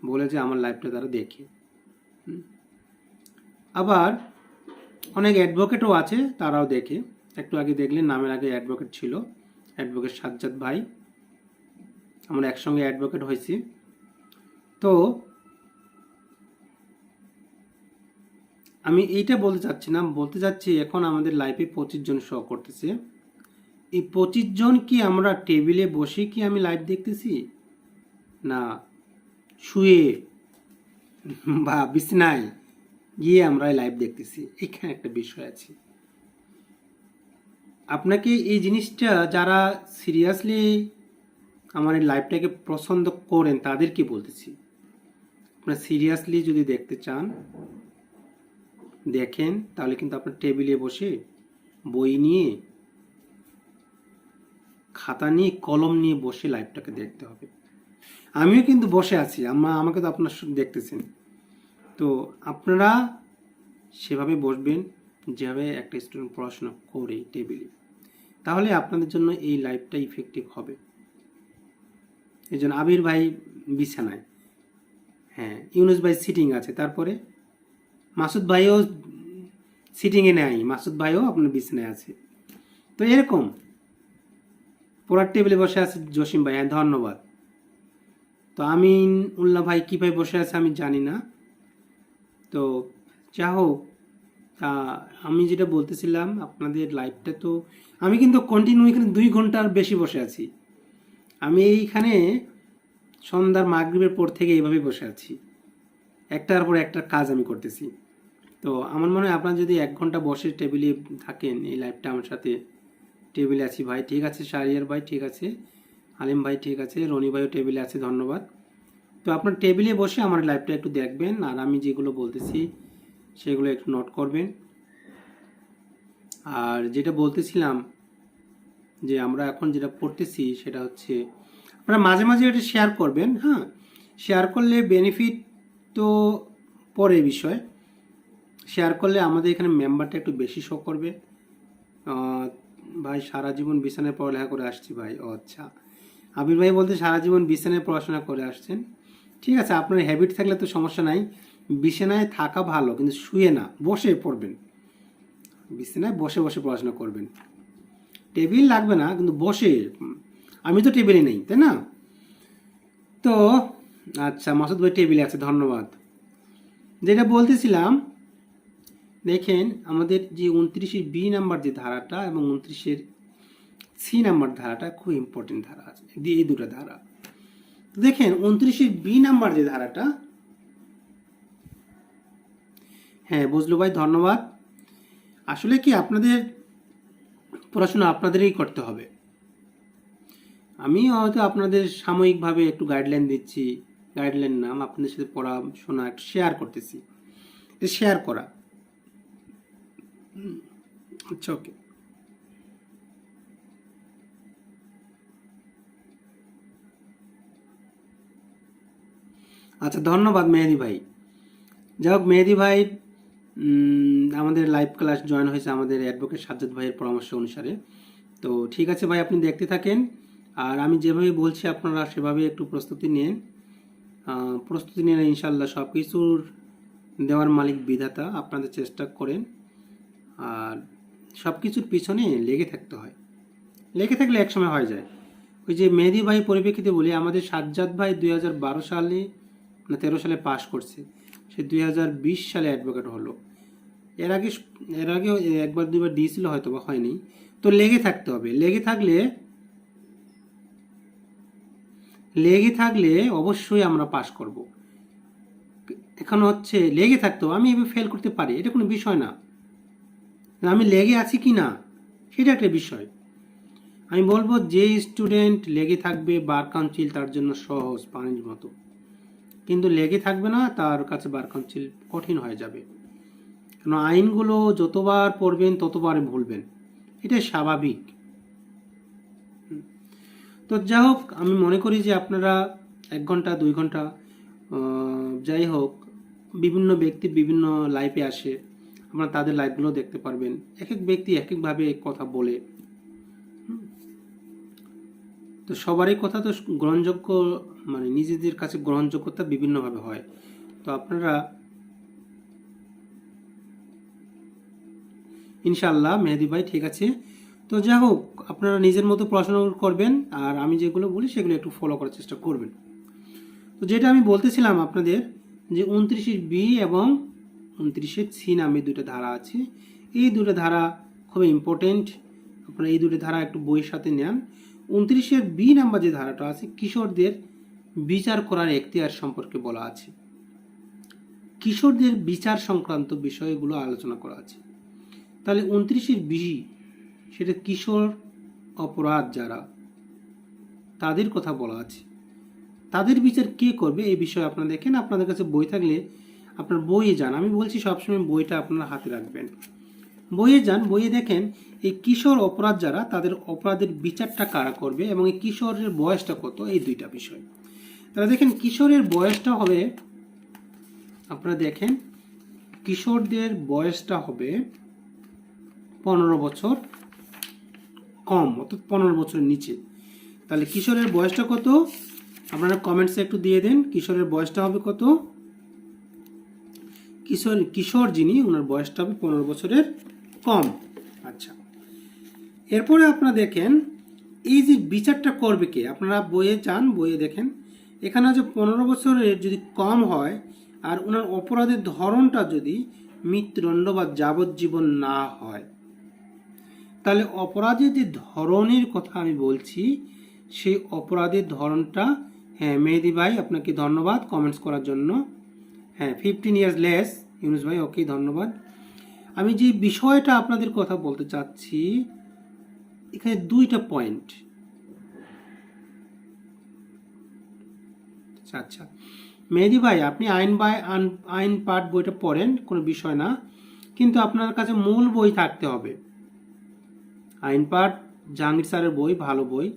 বলে যে আমার লাইফটা তারা দেখে। আবার অনেক অ্যাডভোকেটও আছে, তারাও দেখে। একটু আগে দেখলেন, নামের আগে অ্যাডভোকেট ছিল, অ্যাডভোকেট সাজ্জাদ ভাই, আমরা একসঙ্গে অ্যাডভোকেট হয়েছি। তো আমি এইটা বলতে চাচ্ছি না, বলতে চাচ্ছি এখন আমাদের লাইফে 25 জন শো করতেছে। এই 25 জন কি আমরা টেবিলে বসে কি আমি লাইভ দেখতেছি, না শুয়ে বা বিছনায় গিয়ে আমরা লাইভ দেখতেছি? এখানে একটা বিষয় আছে। আপনাকে এই জিনিসটা, যারা সিরিয়াসলি আমার এই লাইভটাকে পছন্দ করেন তাদেরকে বলতেছি, আপনারা সিরিয়াসলি যদি দেখতে চান দেখেন, তাহলে কিন্তু আপনার টেবিলে বসে বই নিয়ে, খাতা নিয়ে, কলম নিয়ে বসে লাইভটাকে দেখতে হবে। আমিও কিন্তু বসে আছি, আমাকে তো আপনারা দেখতেছেন। তো আপনারা সেভাবে বসবেন যেভাবে একটা স্টুডেন্ট পড়াশোনা করে টেবিলে। তাহলে আপনাদের জন্য এই লাইভটা ইফেক্টিভ হবে। এই জন্য আবির ভাই বিছানায়, হ্যাঁ ইউনুস ভাই সিটিং আছে, তারপরে মাসুদ ভাইও সিটিংয়ে নেয়, মাসুদ ভাইও আপনার বিছানায় আছে। তো এরকম পড়ার টেবিলে বসে আছে জসিম ভাই, হ্যাঁ ধন্যবাদ। তো আমিন উল্লাহ ভাই কীভাবে বসে আছে আমি জানি না। তো যা হোক, আমি যেটা বলতেছিলাম আপনাদের লাইভটা, তো আমি কিন্তু কন্টিনিউ এখানে 2 ঘন্টার বেশি বসে আছি। আমি এইখানে সন্ধ্যার মাগরিবের পর থেকে এইভাবে বসে আছি, একটার পর একটা কাজ আমি করতেছি। তো আমার মনে হয় আপনারা যদি 1 ঘন্টা বসে টেবিলে থাকেন, এই লাইভটা আমার সাথে টেবিলে আছি ভাই, ঠিক আছে শাহরিয়ার ভাই, ঠিক আছে আলিম ভাই, ঠিক আছে রনি ভাইও টেবিলে আছে, ধন্যবাদ। তো আপনার টেবিলে বসে আমার লাইভটা একটু দেখবেন, আর আমি যেগুলো বলতেছি সেগুলো একটু নোট করবেন। আর যেটা বলতেছিলাম যে আমরা এখন যেটা পড়তেছি সেটা হচ্ছে আপনারা মাঝে মাঝে এটা শেয়ার করবেন। হ্যাঁ, শেয়ার করলে বেনিফিট তো পরে বিষয়, শেয়ার করলে আমাদের এখানে মেম্বারটা একটু বেশি শো করবে। ভাই সারা জীবন বিছানায় পড়ালেখা করে আসছি ভাই, ও আচ্ছা। আবির ভাই বলতে সারা জীবন বিছানায় পড়াশোনা করে আসছেন, ঠিক আছে, আপনার হ্যাবিট থাকলে তো সমস্যা নাই। বিছানায় থাকা ভালো, কিন্তু শুয়ে না, বসে পড়বেন, বিছানায় বসে বসে পড়াশোনা করবেন। টেবিল লাগবে না, কিন্তু বসে, আমি তো টেবিলে নেই, তাই না? তো আচ্ছা মাসুদ ভাই টেবিলে আছে, ধন্যবাদ। যেটা বলতেছিলাম, দেখেন আমাদের যে 29-এর বি নাম্বার যে ধারাটা এবং 29-এর সি নাম্বার ধারাটা খুব ইম্পর্টেন্ট ধারা আছে, এই দুটো ধারা। দেখেন 29-এর বি নাম্বার যে ধারাটা, হ্যাঁ বুঝলো ভাই, ধন্যবাদ। আসলে কি আপনাদের পড়াশোনা আপনাদেরই করতে হবে, আমি হয়তো আপনাদের সাময়িকভাবে একটু গাইডলাইন দিচ্ছি, গাইডলাইন নাম আপনাদের সাথে পড়াশোনা একটু শেয়ার করতেছি, শেয়ার করা। আচ্ছা ওকে, আচ্ছা ধন্যবাদ মেহেদি ভাই। যাই হোক মেহেদি ভাই আমাদের লাইভ ক্লাস জয়েন হয়েছে আমাদের অ্যাডভোকেট সাজ্জাদ ভাইয়ের পরামর্শ অনুসারে। তো ঠিক আছে ভাই, আপনি দেখতে থাকেন, আর আমি যেভাবে বলছি আপনারা সেভাবে একটু প্রস্তুতি নিন। প্রস্তুতি নিয়ে ইনশাল্লাহ সব কিছুর দেওয়ার মালিক বিধাতা, আপনাদের চেষ্টা করেন। আর সব কিছুর পিছনে লেগে থাকতে হয়, লেগে থাকলে একসময় হয়ে যায়। ওই যে মেহেদি ভাই পরিপ্রেক্ষিতে বলি, আমাদের সাজ্জাদ ভাই 2012 সালে না 13 সালে পাশ করছে, সে 2020 সালে অ্যাডভোকেট হলো। এর আগেও 1-2বার দিয়েছিল, হয়তো বা হয়নি। তো লেগে থাকতে হবে, লেগে থাকলে অবশ্যই আমরা পাশ করব। এখন হচ্ছে লেগে থাকতে হবে, আমি এভাবে ফেল করতে পারি, এটা কোনো বিষয় না, আমি লেগে আছি কি না সেটা একটা বিষয়। আমি বলবো যে স্টুডেন্ট লেগে থাকবে বার কাউন্সিল তার জন্য সহজ পানির মতো, কিন্তু লেগে থাকবে না তার কাছে বার কাউন্সিল কঠিন হয়ে যাবে। কারণ আইনগুলো যতবার পড়বেন ততবার ভুলবেন, এটা স্বাভাবিক। তো যাই হোক, আমি মনে করি যে আপনারা 1 ঘন্টা 2 ঘন্টা যাই হোক, বিভিন্ন ব্যক্তি বিভিন্ন লাইভে আসে, আপনারা তাদের লাইভগুলো দেখতে পারবেন। এক এক ব্যক্তি এক একভাবে কথা বলে, তো সবারই কথা তো গ্রহণযোগ্য, মানে নিজেদের কাছে গ্রহণযোগ্যতা বিভিন্নভাবে হয়। তো আপনারা ইনশাল্লাহ মেহেদি ভাই, ঠিক আছে। তো যাই হোক, আপনারা নিজের মতো পড়াশোনা করবেন, আর আমি যেগুলো বলি সেগুলো একটু ফলো করার চেষ্টা করবেন। তো যেটা আমি বলতেছিলাম আপনাদের, যে 29-এর বি এবং 29-এর সি নামে 2টা ধারা আছে, এই 2টা ধারা খুব ইম্পর্টেন্ট, আপনারা এই 2টা ধারা একটু বইয়ের সাথে নেন। 29-এর বি নাম্বার যে ধারাটা আছে, কিশোরদের বিচার করার এখতিয়ার সম্পর্কে বলা আছে, কিশোরদের বিচার সংক্রান্ত বিষয়গুলো আলোচনা করা আছে। তাহলে 29-এর বি, সেটা কিশোর অপরাধ যারা, তাদের কথা বলা আছে, তাদের বিচার কে করবে এই বিষয়ে আপনারা দেখেন। আপনাদের কাছে বই থাকলে আপনার বইয়ে যান, আমি বলছি সবসময় বইটা আপনারা হাতে রাখবেন, বইয়ে যান, বইয়ে দেখেন এই কিশোর অপরাধ যারা, তাদের অপরাধের বিচারটা কারা করবে এবং এই কিশোরের বয়সটা কত, এই 2টা বিষয়। তাহলে দেখেন কিশোরের বয়সটা হবে, আপনারা দেখেন কিশোরদের বয়সটা হবে 15 বছর কম, অর্থাৎ 15 বছরের নিচে। তাহলে কিশোরের বয়সটা কত আপনারা কমেন্টসে একটু দিয়ে দেন। কিশোরের বয়সটা হবে কত? কিশোর যিনি, ওনার বয়সটা হবে 15 বছরের কম। আচ্ছা, এরপরে আপনারা দেখেন এই যে বিচারটা করবে কে, আপনারা বইয়ে চান, বইয়ে দেখেন এখানে যে 15 বছরের যদি কম হয় আর ওনার অপরাধের ধরনটা যদি মৃত্যুদণ্ড বা যাবজ্জীবন না হয়, তাহলে অপরাধের যে ধরনের কথা আমি বলছি সেই অপরাধের ধরনটা, হ্যাঁ মেহেদি ভাই আপনাকে ধন্যবাদ কমেন্টস করার জন্য। হ্যাঁ 15 ইয়ার্স লেস, ইউনুস ভাই ওকে ধন্যবাদ। আমি যে বিষয়টা আপনাদের কথা বলতে চাচ্ছি এখানে দুইটা পয়েন্ট। আচ্ছা মেহেদি ভাই আপনি আইন পাঠ বইটা পড়েন, কোনো বিষয় না, কিন্তু আপনার কাছে মূল বই থাকতে হবে। আইন পাঠ জাহাঙ্গীর স্যারের বই, ভালো বই।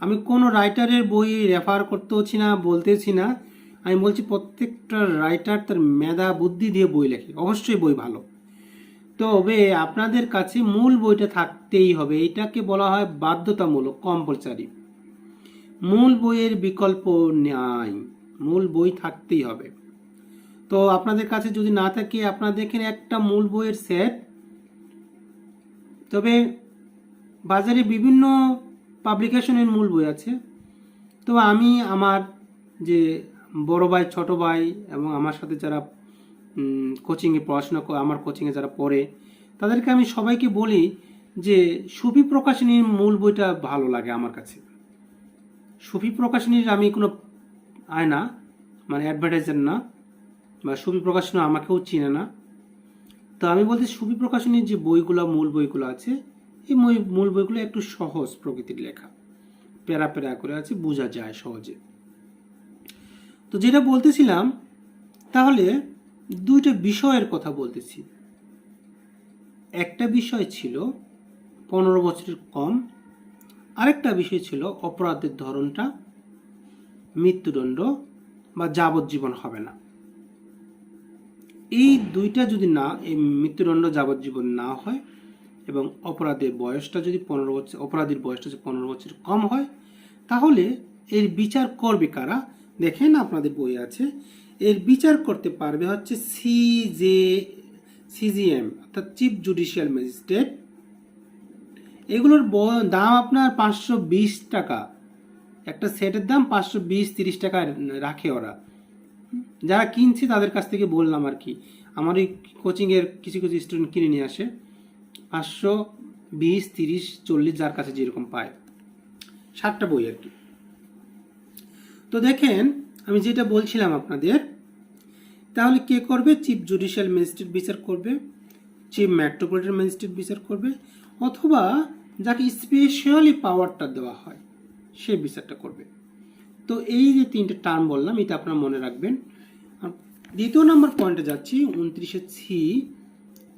আমি কোনো রাইটারের বই রেফার করতেছি না, বলতেছি না, আমি বলছি প্রত্যেকটা রাইটার তার মেধা বুদ্ধি দিয়ে বই লেখে, অবশ্যই বই ভালো, তবে আপনাদের কাছে মূল বইটা থাকতেই হবে। এটাকে বলা হয় বাধ্যতামূলক, কম্পালসারি। মূল বইয়ের বিকল্প নাই, মূল বই থাকতেই হবে। তো আপনাদের কাছে যদি না থাকে আপনারা দেখেন একটা মূল বইয়ের সেট, তবে বাজারে বিভিন্ন পাবলিকেশনের মূল বই আছে। তো আমি আমার যে বড় ভাই, ছোট ভাই এবং আমার সাথে যারা কোচিংয়ে পড়াশোনা করে, আমার কোচিংয়ে যারা পড়ে, তাদেরকে আমি সবাইকে বলি যে সুফি প্রকাশনীর মূল বইটা ভালো লাগে আমার কাছে। সুফি প্রকাশনীর আমি কোনো আয়না মানে অ্যাডভার্টাইজার না, বা সুফি প্রকাশনী আমাকেও চিনে না। তো আমি বলতে সুফি প্রকাশনীর যে বইগুলো, মূল বইগুলো আছে, এই মূল বইগুলো একটু সহজ প্রকৃতির লেখা, প্যারা প্যারা করে আছে, বোঝা যায় সহজে। তো যেটা বলতেছিলাম, তাহলে দুইটা বিষয়ের কথা বলতেছি। একটা বিষয় ছিল 15 বছরের কম, আরেকটা বিষয় ছিল অপরাধের ধরনটা মৃত্যুদণ্ড বা যাবজ্জীবন হবে না। এই দুইটা যদি না, এই মৃত্যুদণ্ড যাবজ্জীবন না হয় এবং অপরাধের বয়সটা যদি 15 বছর, অপরাধীর বয়সটা যদি 15 বছর কম হয়, তাহলে এর বিচার করবে কারা? দেখেন আপনাদের বই আছে, এর বিচার করতে পারবে হচ্ছে সিজিএম, অর্থাৎ চিফ জুডিশিয়াল ম্যাজিস্ট্রেট। এগুলোর দাম আপনার 520 টাকা, একটা সেটের দাম 520-30 টাকা রাখে ওরা। যারা কিনছে তাদের কাছ থেকে বললাম আর কি, আমার এই কোচিংয়ের কিছু কিছু স্টুডেন্ট কিনে নিয়ে আসে, 520, 30, 40 যার কাছে যেরকম পায়, 7টা বই আর কি। তো দেখেন আমি যেটা বলছিলাম আপনাদের, তাহলে কে করবে? চিফ জুডিশিয়াল ম্যাজিস্ট্রেট বিচার করবে, চিফ মেট্রোপলিটন ম্যাজিস্ট্রেট বিচার করবে, অথবা যাকে স্পেশালি পাওয়ারটা দেওয়া হয় সে বিচারটা করবে। তো এই যে 3টে টার্ম বললাম, এটা আপনারা মনে রাখবেন। দ্বিতীয় নম্বর পয়েন্টে যাচ্ছি, 29-এর সি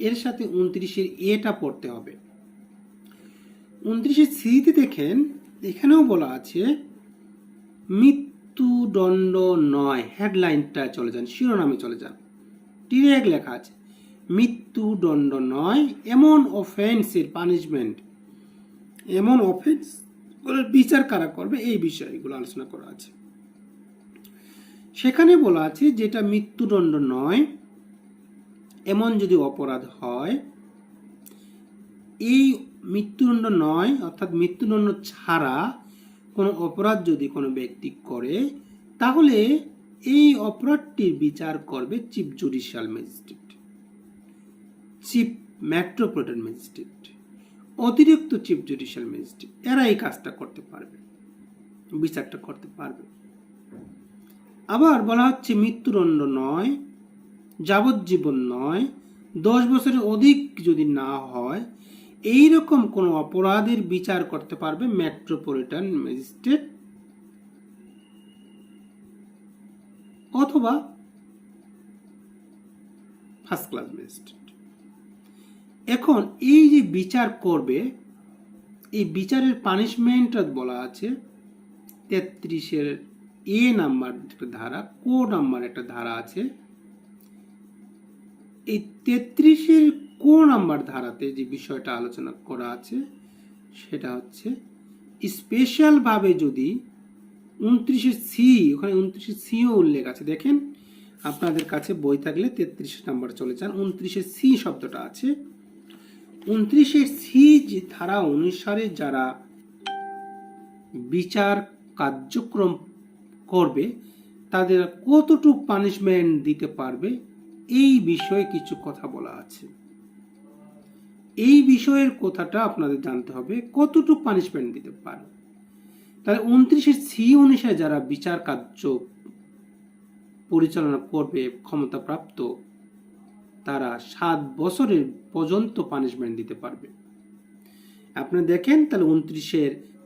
এর সাথে 29-এর এটা পড়তে হবে। 29-এর সিতে দেখেন এখানেও বলা আছে মৃত্যুদণ্ড নয়, হেডলাইনটা চলে যান, শিরোনামে চলে যান, ডিরেক্ট লেখা আছে মৃত্যুদণ্ড নয় এমন অফেন্সের পানিশমেন্ট, এমন অফেন্স বিচার কারা করবে, এই বিষয়গুলো আলোচনা করা আছে। সেখানে বলা আছে যেটা মৃত্যুদণ্ড নয় এমন যদি অপরাধ হয়, এই মৃত্যুদণ্ড নয় অর্থাৎ মৃত্যুদণ্ড ছাড়া কোনো অপরাধ যদি কোনো ব্যক্তি করে, তাহলে এই অপরাধটির বিচার করবে chief judicial magistrate, chief metropolitan magistrate, অতিরিক্ত চিফ জুডিশিয়াল ম্যাজিস্ট্রেট। এরা এই কাজটা করতে পারবে, বিচারটা করতে পারবে। আবার বলা হচ্ছে মৃত্যুদণ্ড নয়, যাবজ্জীবন নয়, 10 বছরের অধিক যদি না হয়, এই রকম কোনো অপরাধের বিচার করতে পারবে মেট্রোপলিটন ম্যাজিস্ট্রেট অথবা ফার্স্ট ক্লাস ম্যাজিস্ট্রেট। এখন এই যে বিচার করবে, এই বিচারের পানিশমেন্ট বলা আছে 33-এর এ নাম্বার একটা ধারা, কো নাম্বার একটা ধারা আছে। এই 33-এর কো নাম্বার ধারাতে যে বিষয়টা আলোচনা করা আছে সেটা হচ্ছে স্পেশালভাবে যদি 29C, ওখানে 29C-ও উল্লেখ আছে, দেখেন আপনাদের কাছে বই থাকলে 33 নাম্বার চলে যান, 29C শব্দটা আছে। 29C যে ধারা অনুসারে যারা বিচার কার্যক্রম করবে তাদের কতটুকু পানিশমেন্ট দিতে পারবে এই বিষয়ে কিছু কথা বলা আছে। এই বিষয়ের কথাটা আপনাদের জানতে হবে, কতটুকু পানিশমেন্ট দিতে পারে। তাহলে 29C অনুসারে যারা বিচার কার্য পরিচালনা করবে ক্ষমতাপ্রাপ্ত, তারা 7 বছরের পর্যন্ত পানিশমেন্ট দিতে পারবে। আপনি দেখেন তাহলে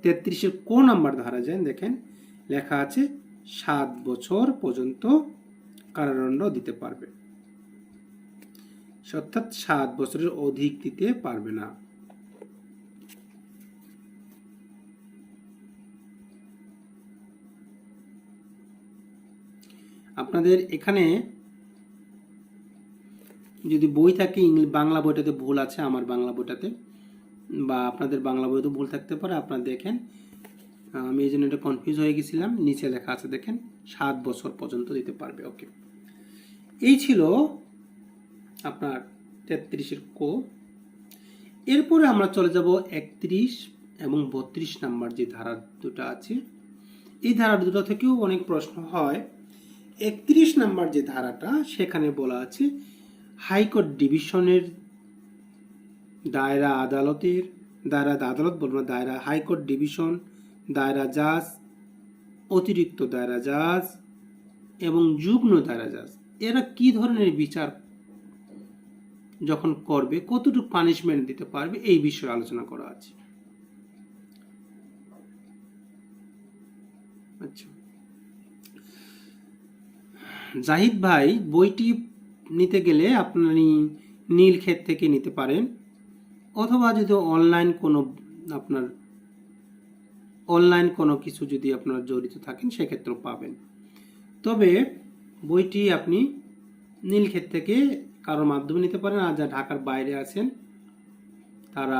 33-এর কোন নাম্বার ধারা যান, দেখেন লেখা আছে 7 বছর পর্যন্ত কারাদণ্ড দিতে পারবে, অর্থাৎ 7 বছরের অধিক দিতে পারবে না। আপনাদের এখানে যদি বই থাকে, বাংলা বইটাতে ভুল আছে, আমার বাংলা বইটাতে, বা আপনাদের বাংলা বইতে ভুল থাকতে পারে, আপনারা দেখেন। আমি এই জন্য এটা কনফিউজ হয়ে গেছিলাম। নিচে লেখা আছে দেখেন 7 বছর পর্যন্ত দিতে পারবে। ওকে, এই ছিল আপনার 33-এর কো। এরপরে আমরা চলে যাব 31 এবং 32 নাম্বার যে ধারা দুটো আছে। এই ধারা দুটো থেকেও অনেক প্রশ্ন হয়। 31 নাম্বার যে ধারাটা, সেখানে বলা আছে হাইকোর্ট ডিভিশনের দায়রা আদালতের, আদালত বলবো না, দায়রা হাইকোর্ট ডিভিশন, দায়রা জাজ, অতিরিক্ত দায়রা জাজ এবং যুগ্ম দায়রা জাজ, এরা কি ধরনের বিচার যখন করবে কতটুকু পানিশমেন্ট দিতে পারবে এই বিষয়ে আলোচনা করা আছে। আচ্ছা, জাহিদ ভাই, বইটি নিতে গেলে আপনি নীলক্ষেত থেকে নিতে পারেন, অথবা যদি অনলাইন কোনো কিছু যদি আপনারা জড়িত থাকেন সেক্ষেত্রেও পাবেন। তবে বইটি আপনি নীলক্ষেত থেকে কারোর মাধ্যমে নিতে পারেন, আর যা ঢাকার বাইরে আছেন তারা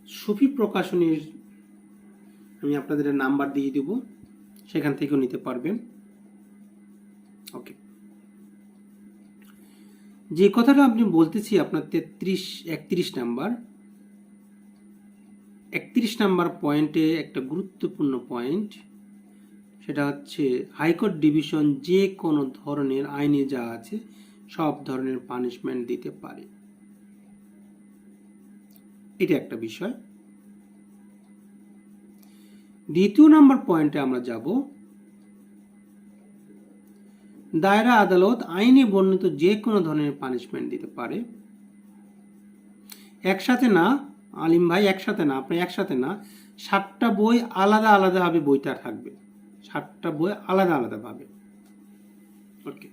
সুফি প্রকাশনীর, আমি আপনাদের নাম্বার দিয়ে দেব, সেখান থেকেও নিতে পারবেন। ওকে, যে কথাটা আপনি বলতেছি আপনার 31 নাম্বার, 31 নাম্বার পয়েন্টে একটা গুরুত্বপূর্ণ পয়েন্ট, সেটা হচ্ছে হাইকোর্ট ডিভিশন যে কোনো ধরনের আইনে যা আছে সব ধরনের পানিশমেন্ট দিতে পারে, এটা একটা বিষয়। দ্বিতীয় নাম্বার পয়েন্টে আমরা যাব, দায়রা আদালত আইনে বর্ণিত যে কোনো ধরনের পানিশমেন্ট দিতে পারে। একসাথে না আলিম ভাই, একসাথে না, আপনি একসাথে না, 7টা বই আলাদা আলাদাভাবে বইটা থাকবে, 7টা বই আলাদা আলাদাভাবে। ওকে,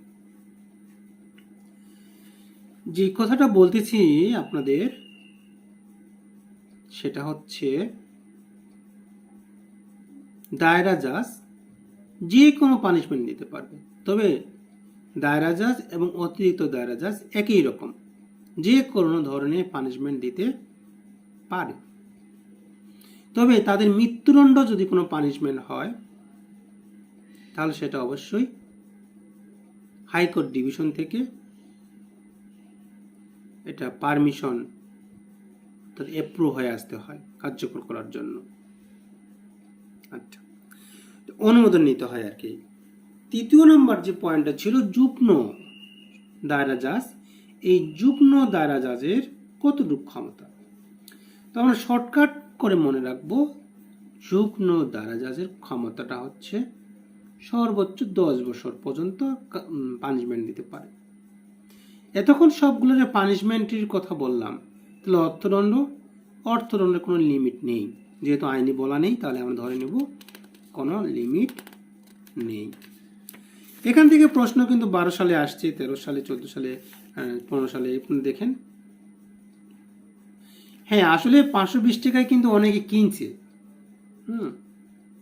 যে কথাটা বলতেছি আপনাদের সেটা হচ্ছে দায়রা জাজ যে কোনো পানিশমেন্ট দিতে পারবে, তবে দায়রা জাজ এবং অতিরিক্ত দায়রা জাজ একই রকম, যে কোনো ধরনের পানিশমেন্ট দিতে পারে। তবে তাদের মৃত্যুদণ্ড যদি কোনো পানিশমেন্ট হয় তাহলে সেটা অবশ্যই হাইকোর্ট ডিভিশন থেকে এটা পারমিশন অ্যাপ্রুভ হয়ে আসতে হয় কার্যকর করার জন্য। আচ্ছা, অনুমোদন নিতে হয় আর কি। তৃতীয় নম্বর যে পয়েন্টটা ছিল যুগ্ম দায়রা জাজ, এই যুগ্ম দায়রা জাজের কতটুকু ক্ষমতা, তো আমরা শর্টকাট করে মনে রাখবো, যুগ্ম দায়রা জাজের ক্ষমতাটা হচ্ছে সর্বোচ্চ 10 বছর পর্যন্ত পানিশমেন্ট দিতে পারে। এতক্ষণ সবগুলো যে পানিশমেন্টের কথা বললাম, তাহলে অর্থদণ্ডের কোনো লিমিট নেই, যেহেতু আইনি বলা নেই তাহলে আমরা ধরে নেব কোনো লিমিট নেই। এখান থেকে প্রশ্ন কিন্তু 12 সালে আসছে, 13 সালে, 14 সালে, 15 সালে, দেখেন। হ্যাঁ, আসলে 520 টাকায় কিন্তু অনেকে কিনছে।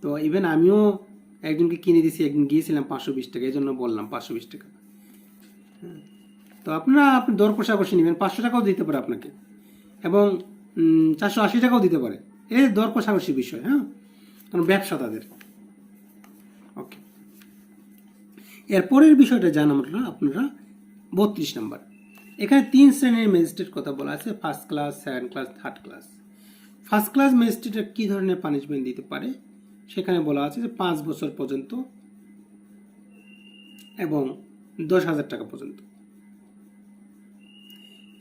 তো ইভেন আমিও একজনকে কিনে দিয়েছি, একদিন গিয়েছিলাম 520 টাকা, এই জন্য বললাম 520 টাকা। তো আপনি দর কষাকষি নেবেন, 500 টাকাও দিতে পারে আপনাকে। এবং 480 টাকাও দিতে পারে। এই দর কষাকষির বিষয়, হ্যাঁ, কারণ ব্যবসা তাদের। ওকে, এরপরের বিষয়টা জানা আপনারা 32 নম্বর। এখানে 3 শ্রেণীর ম্যাজিস্ট্রেট কথা বলা আছে, first class, second class, third class. First class ম্যাজিস্ট্রেটের কী ধরনের পানিশমেন্ট দিতে পারে সেখানে বলা আছে যে 5 বছর পর্যন্ত এবং 10,000 টাকা পর্যন্ত।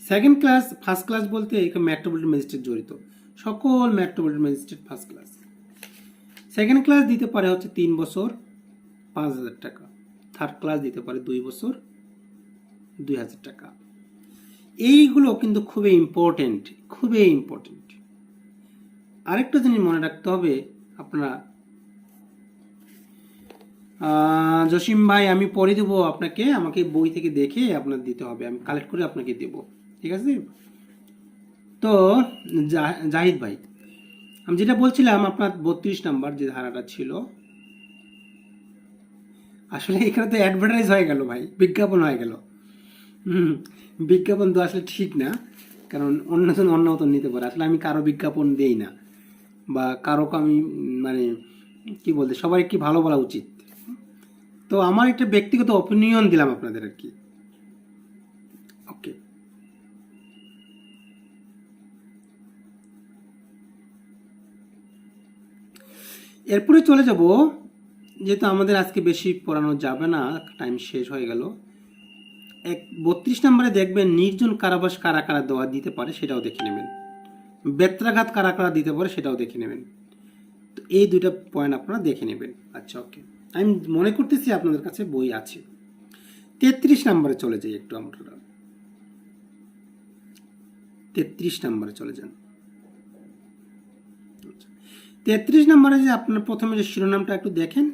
সেকেন্ড ক্লাস, ফার্স্ট ক্লাস বলতে এখানে মেট্রোপলিটন ম্যাজিস্ট্রেট জড়িত, সকল metropolitan magistrate first class. Second class দিতে পারে হচ্ছে 3 বছর 5,000 টাকা, থার্ড ক্লাস দিতে পারে 2 বছর 2,000 টাকা। এইগুলো কিন্তু খুবই ইম্পর্টেন্ট, খুবই ইম্পর্টেন্ট। আরেকটা জিনিস মনে রাখতে হবে আপনারা, জসিম ভাই আমি পরে দেবো আপনাকে, আমাকে বই থেকে দেখে আপনার দিতে হবে, আমি কালেক্ট করে আপনাকে দেব, ঠিক আছে? তো জাহিদ ভাই, আমি যেটা বলছিলাম আপনার 32 নাম্বার যে ধারাটা ছিল, আসলে এখানে তো অ্যাডভার্টাইজ হয়ে গেল ভাই, বিজ্ঞাপন হয়ে গেল। বিজ্ঞাপন তো আসলে ঠিক না, কারণ অন্যজন অন্য মতন নিতে পারে। আসলে আমি কারো বিজ্ঞাপন দেই না, বা কারো আমি মানে কি বলতে, সবাই কি ভালো বলা উচিত। তো আমার একটা ব্যক্তিগত অপিনিয়ন দিলাম আপনাদের আর কি। ওকে, এরপরে চলে যাব, যেহেতু আমাদের আজকে বেশি পড়ানো যাবে না, টাইম শেষ হয়ে গেল। 32 নম্বরে দেখবেন নির্জন কারাবাস কারা কারা দেওয়া দিতে পারে সেটাও দেখে নেবেন, বেত্রাঘাত কারা কারা দিতে পারে সেটাও দেখে নেবেন। তো এই দুইটা পয়েন্ট আপনারা দেখে নেবেন। আচ্ছা, ওকে, আমি মনে করতেছি আপনাদের কাছে বই আছে। 33 নম্বরে চলে যাই একটু, আমরা 33 নম্বরে চলে যান। 33 নম্বরে যে আপনার প্রথমে যে শিরোনামটা একটু দেখেন,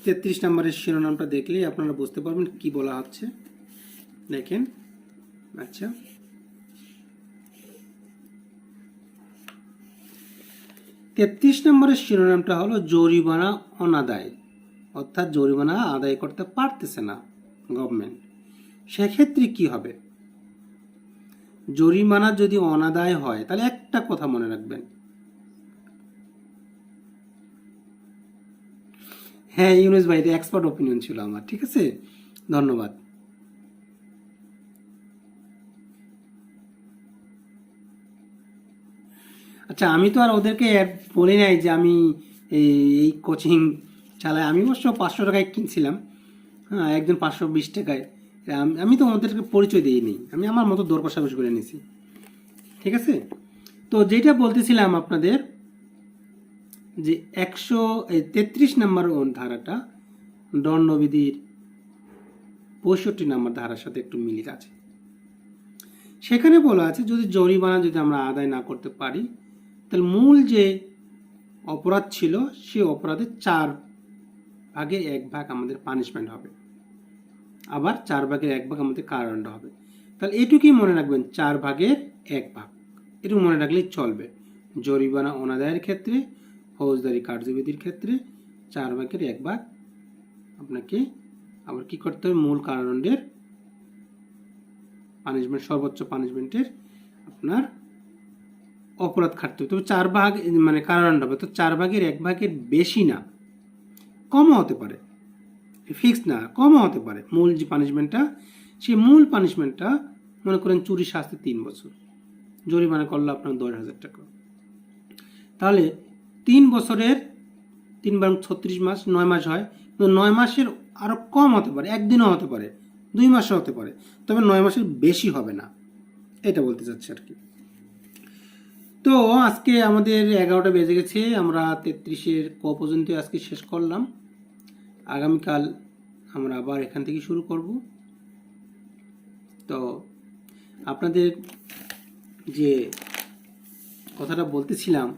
33 নম্বরের শিরোনামটা দেখলেই আপনারা বুঝতে পারবেন কি বলা হচ্ছে। দেখেন, আচ্ছা, 33 নম্বরের শিরোনামটা হলো জরিমানা অনাদায়, অর্থাৎ জরিমানা আদায় করতে পারতেছে না গভর্নমেন্ট, সেক্ষেত্রে কি হবে? জরিমানা যদি অনাদায় হয় তাহলে একটা কথা মনে রাখবেন, হ্যাঁ ইউনুস ভাই, এটা এক্সপার্ট ওপিনিয়ন ছিল আমার, ঠিক আছে, ধন্যবাদ। আচ্ছা, আমি তো আর ওদেরকে বলি নাই যে আমি এই কোচিং চালাই, আমি অবশ্য 500 টাকায় কিনছিলাম, হ্যাঁ, একজন 520 টাকায়। আমি তো ওদেরকে পরিচয় দিইনি, আমি আমার মতো দর কষাকষি করে নিয়েছি, ঠিক আছে। তো যেটা বলতেছিলাম আপনাদের যে 133 নম্বর ধারাটা দণ্ডবিধির 65 নম্বর ধারার সাথে একটু মিলিত আছে। সেখানে বলা আছে যদি জরিমানা যদি আমরা আদায় না করতে পারি তাহলে মূল যে অপরাধ ছিল সেই অপরাধের 4 ভাগে 1 ভাগ আমাদের পানিশমেন্ট হবে, আবার 4 ভাগের 1 ভাগ আমাদের কারাদণ্ড হবে। তাহলে এটুকুই মনে রাখবেন, 4 ভাগের 1 ভাগ, এটুকু মনে রাখলেই চলবে। জরিমানা অনাদায়ের ক্ষেত্রে, ফৌজদারি কার্যবিধির ক্ষেত্রে 4 ভাগের 1 ভাগ আপনাকে আবার কি করতে হবে, মূল কারাদণ্ডের পানিশমেন্ট, সর্বোচ্চ পানিশমেন্টের আপনার অপরাধ খাটতে হবে। তবে 4 ভাগ মানে কারাদণ্ড হবে, তো 4 ভাগের 1 ভাগের বেশি না, কমও হতে পারে, ফিক্স না, কমও হতে পারে। মূল যে পানিশমেন্টটা, সেই মূল পানিশমেন্টটা মনে করেন চুরি শাস্তি 3 বছর, জরিমানা করলে আপনার 10,000 টাকা, তাহলে 3 বছরের 3 বার 36 মাস, 9 মাস হয়। তো 9 মাসের আরও কম হতে পারে, একদিনও হতে পারে, 2 মাসও হতে পারে, তবে 9 মাসের বেশি হবে না, এটা বলতে চাচ্ছি আর কি। তো আজকে আমাদের 11টা বেজে গেছে, আমরা 33-এর ক পর্যন্ত আজকে শেষ করলাম। আগামীকাল আমরা আবার এখান থেকে শুরু করব। তো আপনাদের যে কথাটা বলতেছিলাম,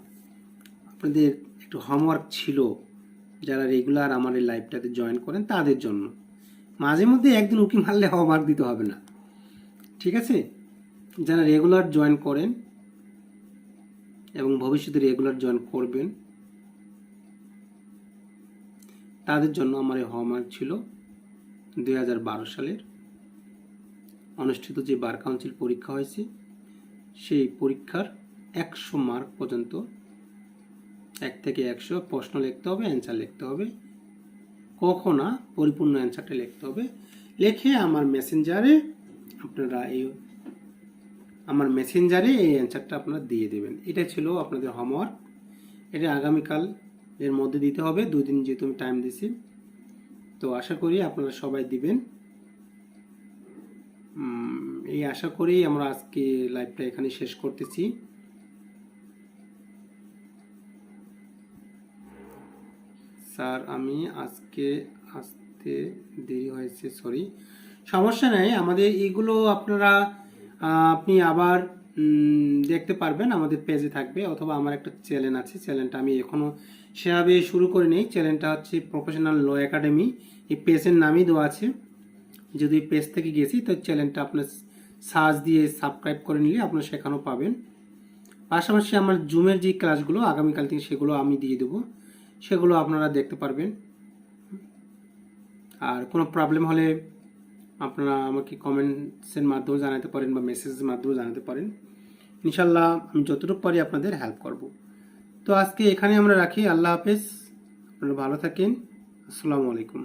আপনাদের একটু হোমওয়ার্ক ছিল, যারা রেগুলার আমার এই লাইভটাতে জয়েন করেন তাদের জন্য। মাঝে মধ্যে একদিন উকি মারলে হোমওয়ার্ক দিতে হবে না, ঠিক আছে? যারা রেগুলার জয়েন করেন এবং ভবিষ্যতে রেগুলার জয়েন করবেন তাদের জন্য আমার এই হোমওয়ার্ক ছিল 2012 সালের অনুষ্ঠিত যে বার কাউন্সিল পরীক্ষা হয়েছে সেই পরীক্ষার 100 মার্ক পর্যন্ত, 1 থেকে 100 প্রশ্ন লিখতে হবে, অ্যান্সার লিখতে হবে, কখনো না পরিপূর্ণ অ্যান্সারটা লিখতে হবে। লিখে আমার মেসেঞ্জারে এই অ্যান্সারটা আপনারা দিয়ে দেবেন। এটা ছিল আপনাদের হোমওয়ার্ক। এটা আগামীকাল এর মধ্যে দিতে হবে, 2 দিন যেহেতু আমি টাইম দিছি। তো আশা করি আপনারা সবাই দিবেন। এই আশা করি আমরা আজকে লাইভটা এখানে শেষ করতেছি। স্যার আমি আজকে আসতে দেরি হয়েছে, সরি। সমস্যা নেই, আমাদের এইগুলো আপনারা আপনি আবার দেখতে পারবেন, আমাদের পেজে থাকবে, অথবা আমার একটা চ্যানেল আছে, চ্যানেলটা আমি এখনও সেভাবে শুরু করিনি। চ্যানেলটা হচ্ছে প্রফেশনাল ল একাডেমি, এই পেজের নামই দেওয়া আছে। যদি পেজ থেকে গেছি তো চ্যানেলটা আপনার সার্চ দিয়ে সাবস্ক্রাইব করে নিলে আপনার সেখানেও পাবেন। পাশাপাশি আমার জুমের যে ক্লাসগুলো আগামীকাল থেকে সেগুলো আমি দিয়ে দেবো, সেগুলো আপনারা দেখতে পারবেন। আর কোনো প্রবলেম হলে আপনারা আমাকে কমেন্টসের মাধ্যমে জানাতে পারেন বা মেসেজের মাধ্যমে জানাতে পারেন। ইনশাল্লাহ আমি যতটুকু পারি আপনাদের হেল্প করব। তো আজকে এখানে আমরা রাখি। আল্লাহ হাফেজ, আপনারা ভালো থাকেন। আসসালামু আলাইকুম।